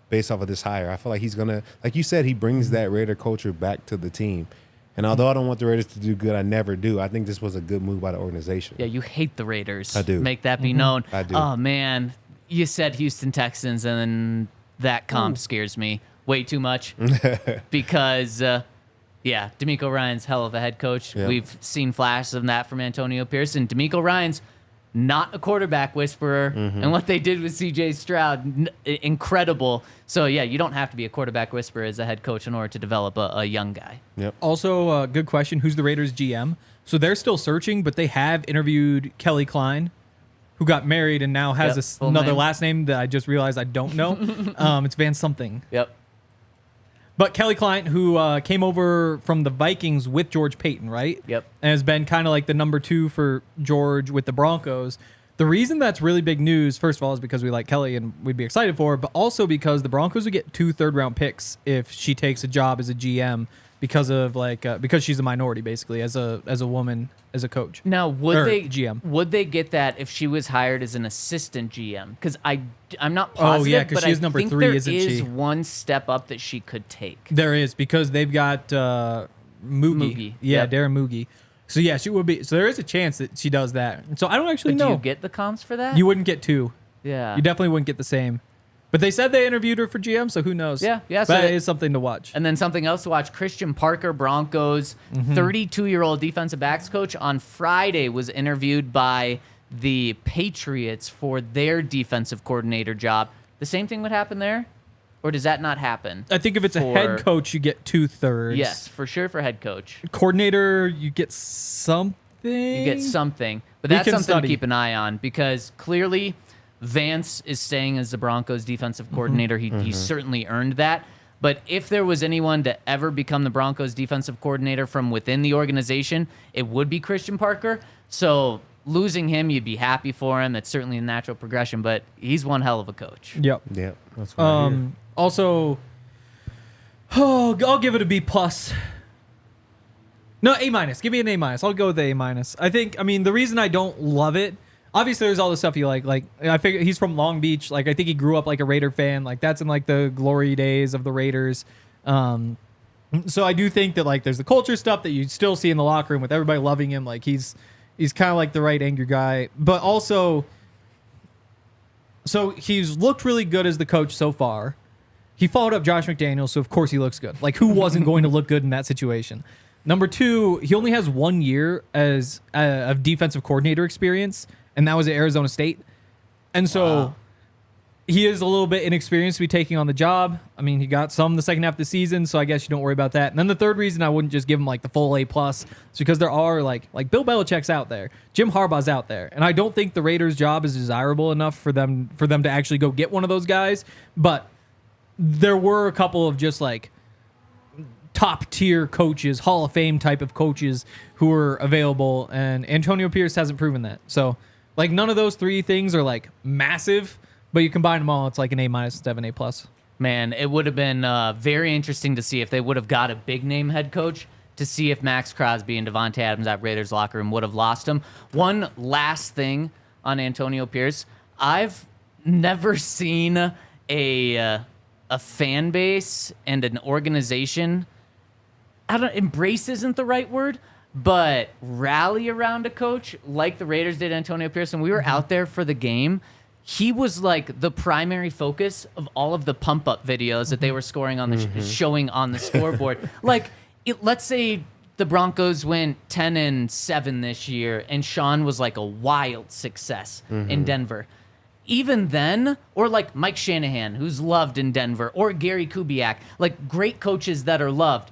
based off of this hire. I feel like he's going to, like you said, he brings that Raider culture back to the team. And although I don't want the Raiders to do good, I never do. I think this was a good move by the organization. Yeah, you hate the Raiders. I do. Make that be known. I do. Oh, man. You said Houston Texans, and then that comp scares me way too much because, DeMeco Ryans hell of a head coach. Yeah. We've seen flashes of that from Antonio Pierce. And DeMeco Ryans, not a quarterback whisperer. And what they did with C.J. Stroud, incredible. So, yeah, you don't have to be a quarterback whisperer as a head coach in order to develop a young guy. Yep. Also, good question. Who's the Raiders GM? So they're still searching, but they have interviewed Kelly Klein, who got married and now has full another name. last name that I just realized I don't know. It's Van something. Yep. But Kelly Klein, who came over from the Vikings with George Payton, right? Yep. And has been kind of like the number 2 for George with the Broncos. The reason that's really big news, first of all, is because we like Kelly and we'd be excited for her, but also because the Broncos would get 2 third-round picks if she takes a job as a GM because of because she's a minority basically as a woman as a coach. Now, would GM. Would they get that if she was hired as an assistant GM? Because I'm not positive. yeah, 'cause but she is I number think 3, there isn't is she? one step up that she could take. There is because they've got Moogie. Moogie, Yeah, yep. Darren Moogie. So yeah, she would be. So there is a chance that she does that. So I don't actually But do know. you get the comps for that? You wouldn't get 2. yeah. You definitely wouldn't get the same. But they said they interviewed her for GM, so who knows? Yeah. So that is something to watch. And then something else to watch, Christian Parker, Broncos, 32-year-old defensive backs coach, on Friday was interviewed by the Patriots for their defensive coordinator job. The same thing would happen there? Or does that not happen? I think if it's a head coach, you get 2/3. Yes, for sure for head coach. Coordinator, you get something. You get something. But We that's can something study. to keep an eye on because clearly Vance is staying as the Broncos defensive coordinator. He certainly earned that. But if there was anyone to ever become the Broncos defensive coordinator from within the organization, it would be Christian Parker. So losing him, you'd be happy for him. That's certainly a natural progression, but he's one hell of a coach. Yep. Yep. That's what I hear. Also, I'll give it a B+. No, A-. Give me an A-. I'll go with A-. I mean, the reason I don't love it, obviously there's all the stuff you like I figure he's from Long Beach. Like, I think he grew up like a Raider fan. Like, that's in like the glory days of the Raiders. So I do think that like there's the culture stuff that you still see in the locker room with everybody loving him. Like, he's kind of like the right angry guy, but also, so he's looked really good as the coach so far. He followed up Josh McDaniels, so of course he looks good. Like, who wasn't going to look good in that situation? Number two, he only has 1 year as of defensive coordinator experience, and that was at Arizona State. And so he is a little bit inexperienced to be taking on the job. I mean, he got some the second half of the season, so I guess you don't worry about that. And then the third reason I wouldn't just give him like the full A+ is because there are like Bill Belichick's out there, Jim Harbaugh's out there, and I don't think the Raiders' job is desirable enough for them to actually go get one of those guys. But there were a couple of just like top tier coaches, Hall of Fame type of coaches who were available, and Antonio Pierce hasn't proven that. So like none of those three things are like massive, but you combine them all, it's like an A- instead of an A+. Man, it would have been very interesting to see if they would have got a big name head coach, to see if Maxx Crosby and Davante Adams at Raiders locker room would have lost him. One last thing on Antonio Pierce. I've never seen a fan base and an organization, embrace isn't the right word, but rally around a coach like the Raiders did Antonio Pierce. When we were out there for the game, he was like the primary focus of all of the pump up videos that they were scoring on the showing on the scoreboard. Like, let's say the Broncos went 10-7 this year, and Sean was like a wild success in Denver. Even then, or like Mike Shanahan, who's loved in Denver, or Gary Kubiak, like great coaches that are loved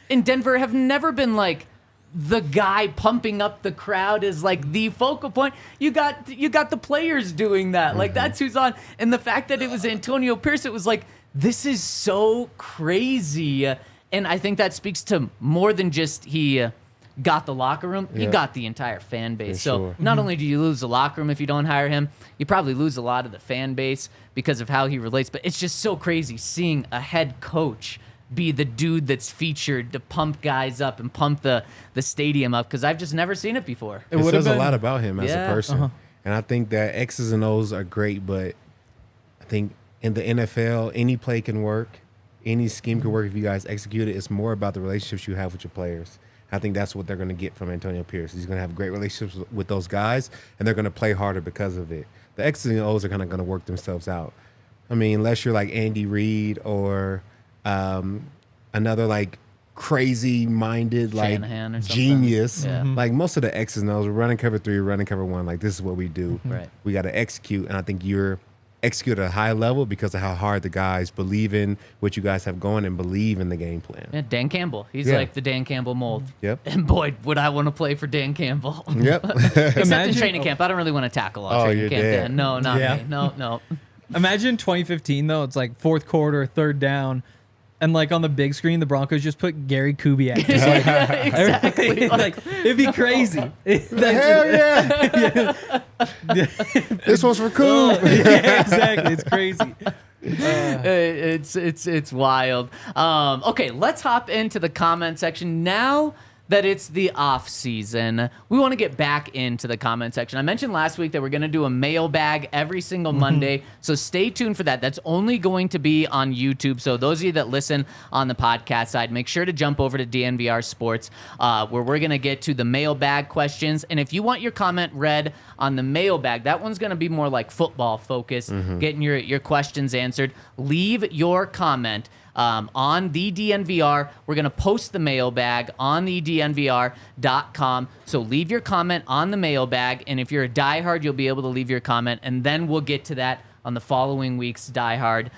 in Denver have never been like the guy pumping up the crowd is like the focal point. You got the players doing that. Like, that's who's on. And the fact that it was Antonio Pierce, it was like, this is so crazy. And I think that speaks to more than just he got the locker room. He got the entire fan base. So not only do you lose the locker room if you don't hire him, you probably lose a lot of the fan base because of how he relates. But it's just so crazy seeing a head coach be the dude that's featured to pump guys up and pump the stadium up, because I've just never seen it before. It says a lot about him as a person. Uh-huh. And I think that X's and O's are great, but I think in the NFL, any play can work. Any scheme can work if you guys execute it. It's more about the relationships you have with your players. I think that's what they're going to get from Antonio Pierce. He's going to have great relationships with those guys, and they're going to play harder because of it. The X's and O's are kind of going to work themselves out. I mean, unless you're like Andy Reid or another like crazy-minded like Shanahan or something. genius. Yeah. Like most of the X's and O's, we're running cover 3, running cover 1. Like, this is what we do. Right. We got to execute, and I think you're execute at a high level because of how hard the guys believe in what you guys have going and believe in the game plan. Yeah, Dan Campbell. He's like the Dan Campbell mold. Yep. And boy, would I want to play for Dan Campbell. Yep. Except in training camp. I don't really want to tackle all training you're camp. dead. Dan. No, not me. No. Imagine 2015 though. It's like fourth quarter, third down, and like on the big screen, the Broncos just put Gary Kubiak. Just like, Exactly. like it'd be crazy. Hell yeah. This one's for cool. Yeah, exactly. It's crazy. It's wild. Okay, let's hop into the comment section now that it's the off season, we want to get back into the comment section. I mentioned last week that we're going to do a mailbag every single Monday, so stay tuned for that. That's only going to be on YouTube. So those of you that listen on the podcast side, make sure to jump over to DNVR Sports, where we're going to get to the mailbag questions. And if you want your comment read on the mailbag, that one's going to be more like football focused, getting your questions answered. Leave your comment on the DNVR. We're going to post the mailbag on the DNVR.com. So leave your comment on the mailbag. And if you're a diehard, you'll be able to leave your comment. And then we'll get to that on the following week's diehard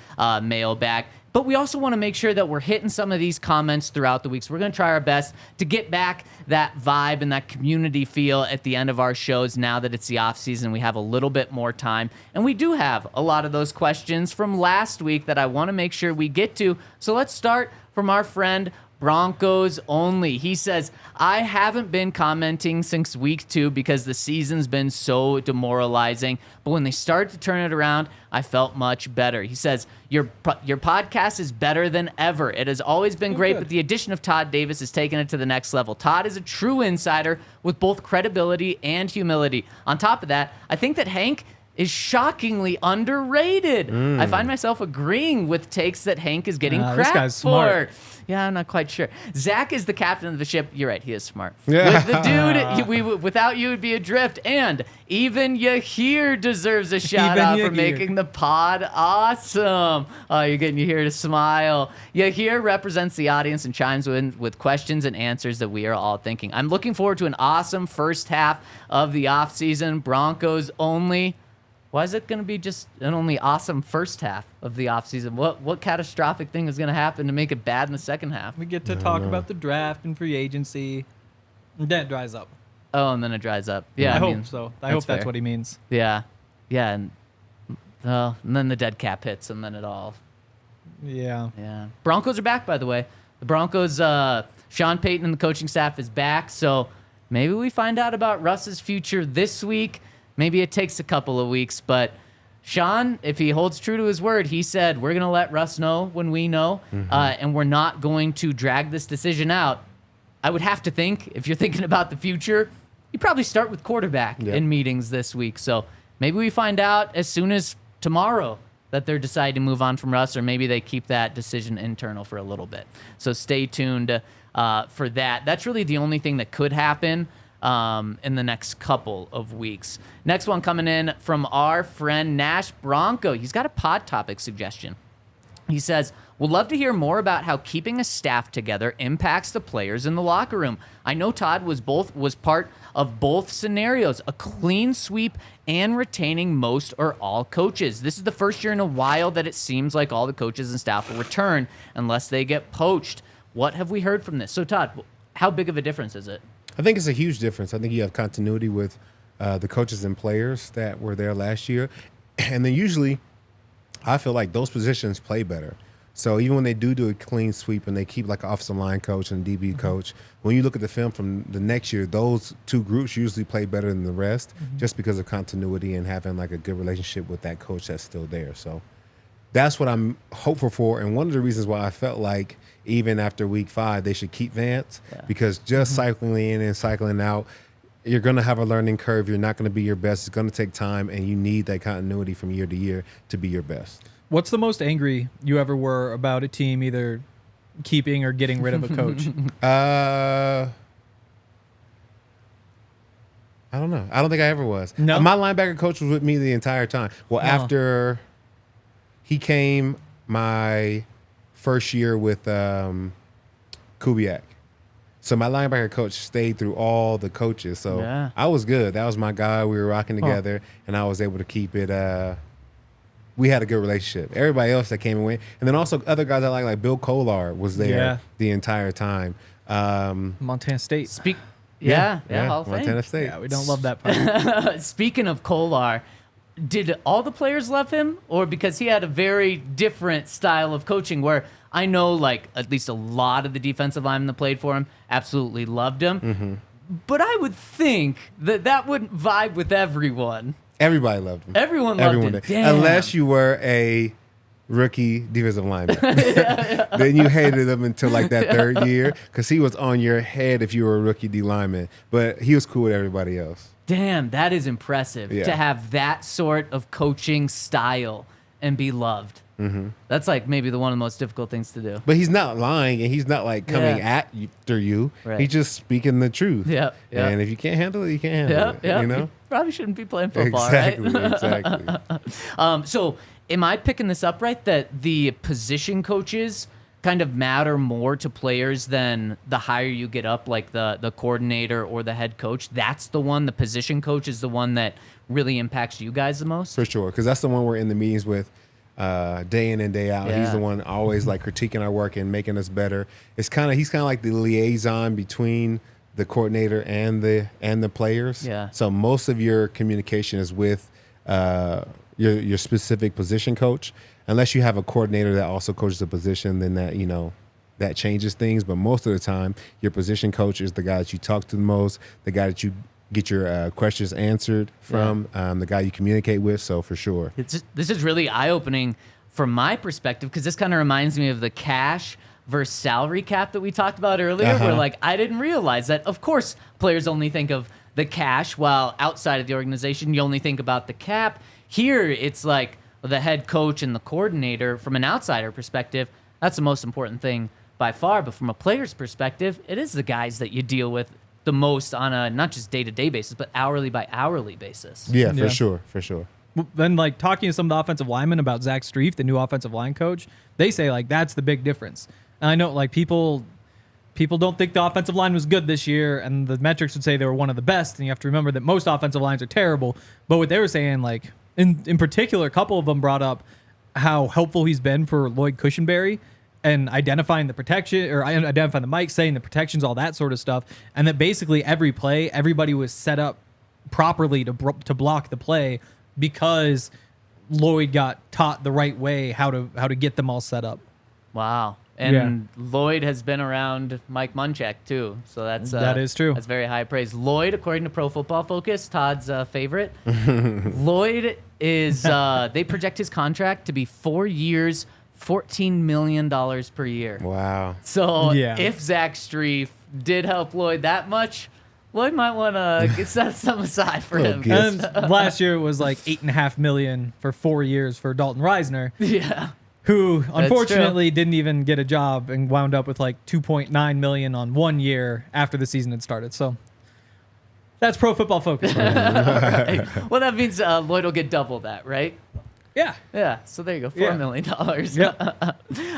mailbag. But we also want to make sure that we're hitting some of these comments throughout the week. So we're going to try our best to get back that vibe and that community feel at the end of our shows now that it's the off season. We have a little bit more time. And we do have a lot of those questions from last week that I want to make sure we get to. So let's start from our friend Broncos Only. He says, I haven't been commenting since week 2 because the season's been so demoralizing. But when they started to turn it around, I felt much better. He says, your podcast is better than ever. It has always been great, but the addition of Todd Davis has taken it to the next level. Todd is a true insider with both credibility and humility. On top of that, I think that Hank is shockingly underrated. I find myself agreeing with takes that Hank is getting this crap guy's for. smart. Yeah, I'm not quite sure. Zach is the captain of the ship. You're right, he is smart. Yeah. With the dude, without you would be adrift. And even Yahir deserves a shout out for making the pod awesome. Oh, you're getting Yahir to smile. Yahir represents the audience and chimes in with questions and answers that we are all thinking. I'm looking forward to an awesome first half of the offseason. Broncos Only. Why is it going to be just an only awesome first half of the offseason? What catastrophic thing is going to happen to make it bad in the second half? We get to talk about the draft and free agency. And then it dries up. Oh, and then it dries up. Yeah, I mean, hope so. I hope that's fair. what he means. Yeah. Yeah, and then the dead cap hits, and then it all... Yeah. Yeah. Broncos are back, by the way. The Broncos, Sean Payton and the coaching staff is back, so maybe we find out about Russ's future this week. Maybe it takes a couple of weeks, but Sean, if he holds true to his word, he said, we're going to let Russ know when we know, and we're not going to drag this decision out. I would have to think, if you're thinking about the future, you probably start with quarterback in meetings this week. So maybe we find out as soon as tomorrow that they're deciding to move on from Russ, or maybe they keep that decision internal for a little bit. So stay tuned for that. That's really the only thing that could happen in the next couple of weeks. Next one coming in from our friend Nash Bronco. He's got a pod topic suggestion. He says, would love to hear more about how keeping a staff together impacts the players in the locker room. I know Todd was part of both scenarios, a clean sweep and retaining most or all coaches. This is the first year in a while that it seems like all the coaches and staff will return unless they get poached. What have we heard from this? So Todd, how big of a difference is it? I think it's a huge difference. I think you have continuity with the coaches and players that were there last year. And then usually I feel like those positions play better. So even when they do a clean sweep and they keep like an offensive line coach and DB coach, when you look at the film from the next year, those two groups usually play better than the rest just because of continuity and having like a good relationship with that coach that's still there. So that's what I'm hopeful for. And one of the reasons why I felt like even after week 5, they should keep Vance because just cycling in and cycling out, you're going to have a learning curve. You're not going to be your best. It's going to take time, and you need that continuity from year to year to be your best. What's the most angry you ever were about a team either keeping or getting rid of a coach? I don't know. I don't think I ever was. No? My linebacker coach was with me the entire time. Well, after he came my first year with Kubiak. So my linebacker coach stayed through all the coaches. So I was good. That was my guy. We were rocking together, and I was able to keep it. We had a good relationship. Everybody else that came and went. And then also other guys I like Bill Kolar was there the entire time. Montana State. Hall of Fame. Montana State. Yeah, we don't love that part. Speaking of Kolar, did all the players love him, or because he had a very different style of coaching where I know like at least a lot of the defensive linemen that played for him absolutely loved him, but I would think that wouldn't vibe with everyone. Everybody loved him. Everyone loved him. Unless you were a rookie defensive lineman. Then you hated him until like that third year because he was on your head if you were a rookie D lineman. But he was cool with everybody else. Damn, that is impressive Yeah. to have that sort of coaching style and be loved. Mm-hmm. That's like maybe one of the most difficult things to do. But he's not lying, and he's not like coming after you. Right. He's just speaking the truth. Yep, yep. And if you can't handle it, you can't handle it. Yeah, You know? You probably shouldn't be playing football, Exactly. right? Exactly. So am I picking this up right, that the position coaches kind of matter more to players than the higher you get up, like the coordinator or the head coach? That's the position coach is the one that really impacts you guys the most? For sure, because that's the one we're in the meetings with day in and day out. Yeah. He's the one always like critiquing our work and making us better. He's kind of like the liaison between the coordinator and the players. Yeah. So most of your communication is with your specific position coach, unless you have a coordinator that also coaches the position. Then that changes things. But most of the time, your position coach is the guy that you talk to the most, the guy that you get your questions answered from, the guy you communicate with. So for sure. This is really eye-opening from my perspective, because this kind of reminds me of the cash versus salary cap that we talked about earlier, where like I didn't realize that, of course, players only think of the cash, while outside of the organization, you only think about the cap. Here, it's like the head coach and the coordinator, from an outsider perspective, that's the most important thing by far. But from a player's perspective, it is the guys that you deal with the most on a not just day-to-day basis, but hourly by hourly basis. Yeah, Yeah. for sure. Then, like, talking to some of the offensive linemen about Zach Strief, the new offensive line coach, they say, like, that's the big difference. And I know, like, people don't think the offensive line was good this year, and the metrics would say they were one of the best, and you have to remember that most offensive lines are terrible. But what they were saying, like, in particular, a couple of them brought up how helpful he's been for Lloyd Cushenberry and identifying the protection, or identifying the mic, saying the protections, all that sort of stuff, and that basically every play, everybody was set up properly to block the play because Lloyd got taught the right way how to get them all set up. Wow. And Lloyd has been around Mike Munchak too, so that is true. That's very high praise. Lloyd, according to Pro Football Focus, Todd's favorite, Lloyd is they project his contract to be 4 years, $14 million per year. Wow. So Yeah. if Zach Strief did help Lloyd that much, Lloyd might want to set some aside for him. gift. And last year it was like $8.5 million for 4 years for Dalton Reisner, Yeah. who true. unfortunately didn't even get a job and wound up with like $2.9 million on 1 year after the season had started. So that's Pro Football Focus. Right. Well, that means Lloyd will get double that, right? Yeah. Yeah, so there you go, Yeah. $4 million.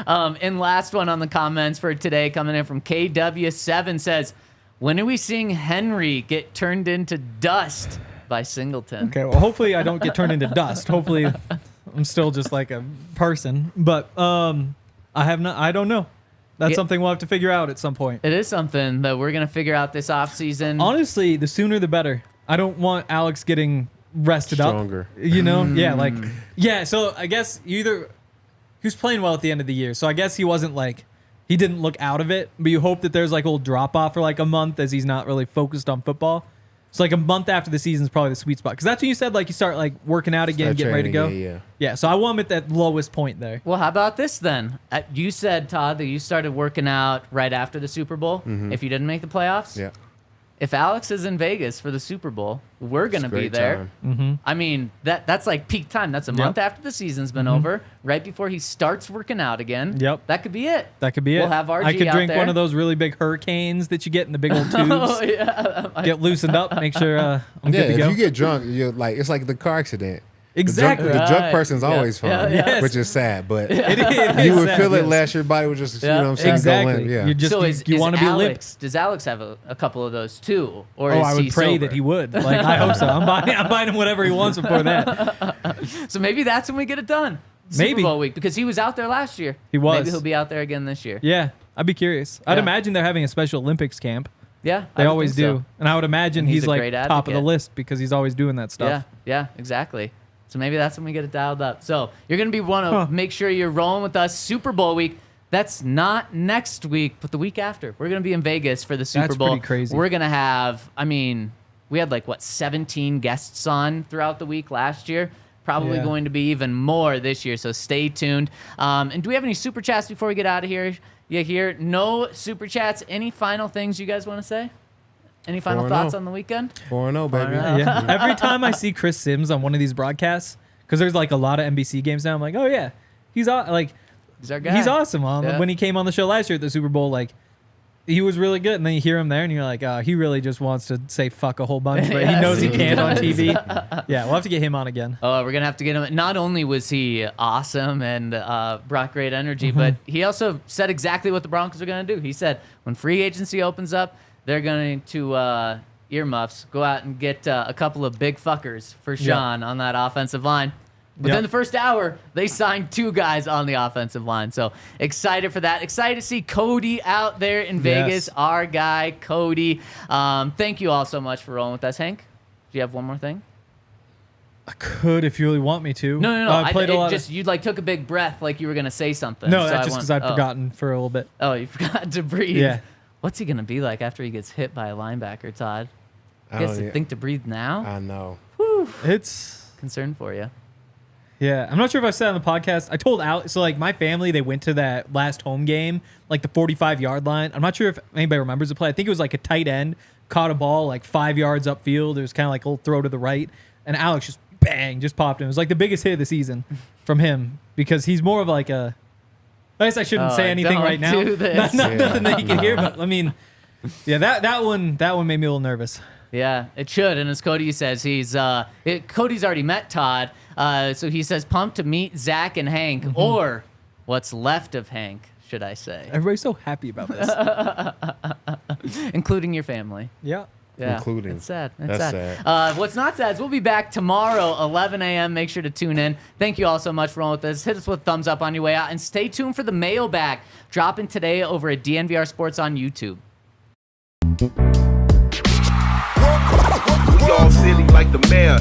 Yep. And last one on the comments for today, coming in from KW7, says, when are we seeing Henry get turned into dust by Singleton? Okay, well, hopefully I don't get turned into dust. Hopefully I'm still just like a person. But I don't know. That's something we'll have to figure out at some point. It is something that we're going to figure out this offseason. Honestly, the sooner the better. I don't want Alex getting rested Stronger. up. You know? Yeah, so I guess he was playing well at the end of the year. So I guess he didn't look out of it, but you hope that there's like a little drop off for like a month as he's not really focused on football. So like a month after the season is probably the sweet spot. Because that's when you said like you start like working out again, Start getting ready to go. training, Yeah, so I want him at that lowest point there. Well, how about this then? You said, Todd, that you started working out right after the Super Bowl. If you didn't make the playoffs, Yeah. if Alex is in Vegas for the Super Bowl, we're going to be great there. time. I mean, that's like peak time. That's a month after the season's been over, right before he starts working out again. Yep. That could be it. That could be it. We'll have RG I could out drink there. one of those really big hurricanes that you get in the big old tubes. Oh, yeah. Get loosened up, make sure I'm Yeah, good to if go. you get drunk, you're like it's like the car accident. Exactly. The drunk Right. person's Yeah. always fun, Yeah, yes. which is sad, but It you is would sad, feel it yes. less. Your body would just, Yeah. you know what I'm saying? Exactly. Go in. Yeah. You're just So you want to be limp. Alex, does Alex have a couple of those too? Or Oh, is I would he pray sober? that he would. Like I hope so. I'm buying him whatever he wants before that. So maybe that's when we get it done. Maybe. Super Bowl week, because he was out there last year. He was. Maybe he'll be out there again this year. Yeah, I'd be curious. I'd Yeah. imagine they're having a Special Olympics camp. Yeah, They I would always think do. so. And I would imagine And he's he's a like great top of the advocate. list because he's always doing that stuff. Yeah, exactly. So maybe that's when we get it dialed up. So you're going to want to make sure you're rolling with us Super Bowl week. That's not next week, but the week after. We're going to be in Vegas for the Super That's Bowl. pretty crazy. We're going to have, we had 17 guests on throughout the week last year. Probably going to be even more this year, so stay tuned. And do we have any super chats before we get out of here? Yeah, here. No super chats. Any final things you guys want to say? Any final thoughts on the weekend? 4-0, baby. Yeah. Every time I see Chris Sims on one of these broadcasts, because there's like a lot of NBC games now, I'm like, oh yeah, he's like, he's our guy. He's awesome. Yeah. When he came on the show last year at the Super Bowl, like, he was really good. And then you hear him there, and you're like, he really just wants to say fuck a whole bunch, but he knows he can't on TV. Yeah, we'll have to get him on again. Oh, we're going to have to get him. Not only was he awesome and brought great energy, but he also said exactly what the Broncos are going to do. He said when free agency opens up, they're going to, earmuffs, go out and get a couple of big fuckers for Sean on that offensive line. Within the first hour, they signed 2 guys on the offensive line. So excited for that. Excited to see Cody out there in Vegas, our guy, Cody. Thank you all so much for rolling with us. Hank, do you have one more thing? I could if you really want me to. No. I played a lot. You like took a big breath like you were going to say something. No, so that's just because I've forgotten for a little bit. Oh, you forgot to breathe. Yeah. What's he going to be like after he gets hit by a linebacker, Todd? He gets to think to breathe now? I know. Whew. It's concerned for you. Yeah, I'm not sure if I said on the podcast. I told Alex, so like my family, they went to that last home game, like the 45-yard line. I'm not sure if anybody remembers the play. I think it was like a tight end caught a ball like 5 yards upfield. It was kind of like a little throw to the right, and Alex just bang, just popped him. It was like the biggest hit of the season from him because he's more of like a. I guess I shouldn't say anything right now. Nothing that you can hear, but I mean, yeah, that one made me a little nervous. Yeah, it should. And as Cody says, Cody's already met Todd. So he says, pumped to meet Zach and Hank, or what's left of Hank, should I say. Everybody's so happy about this. Including your family. Yeah. Including. It's sad. That's sad. What's not sad is we'll be back tomorrow, 11 a.m. Make sure to tune in. Thank you all so much for rolling with us. Hit us with a thumbs up on your way out. And stay tuned for the mailbag. Dropping today over at DNVR Sports on YouTube. We all silly like the mayor.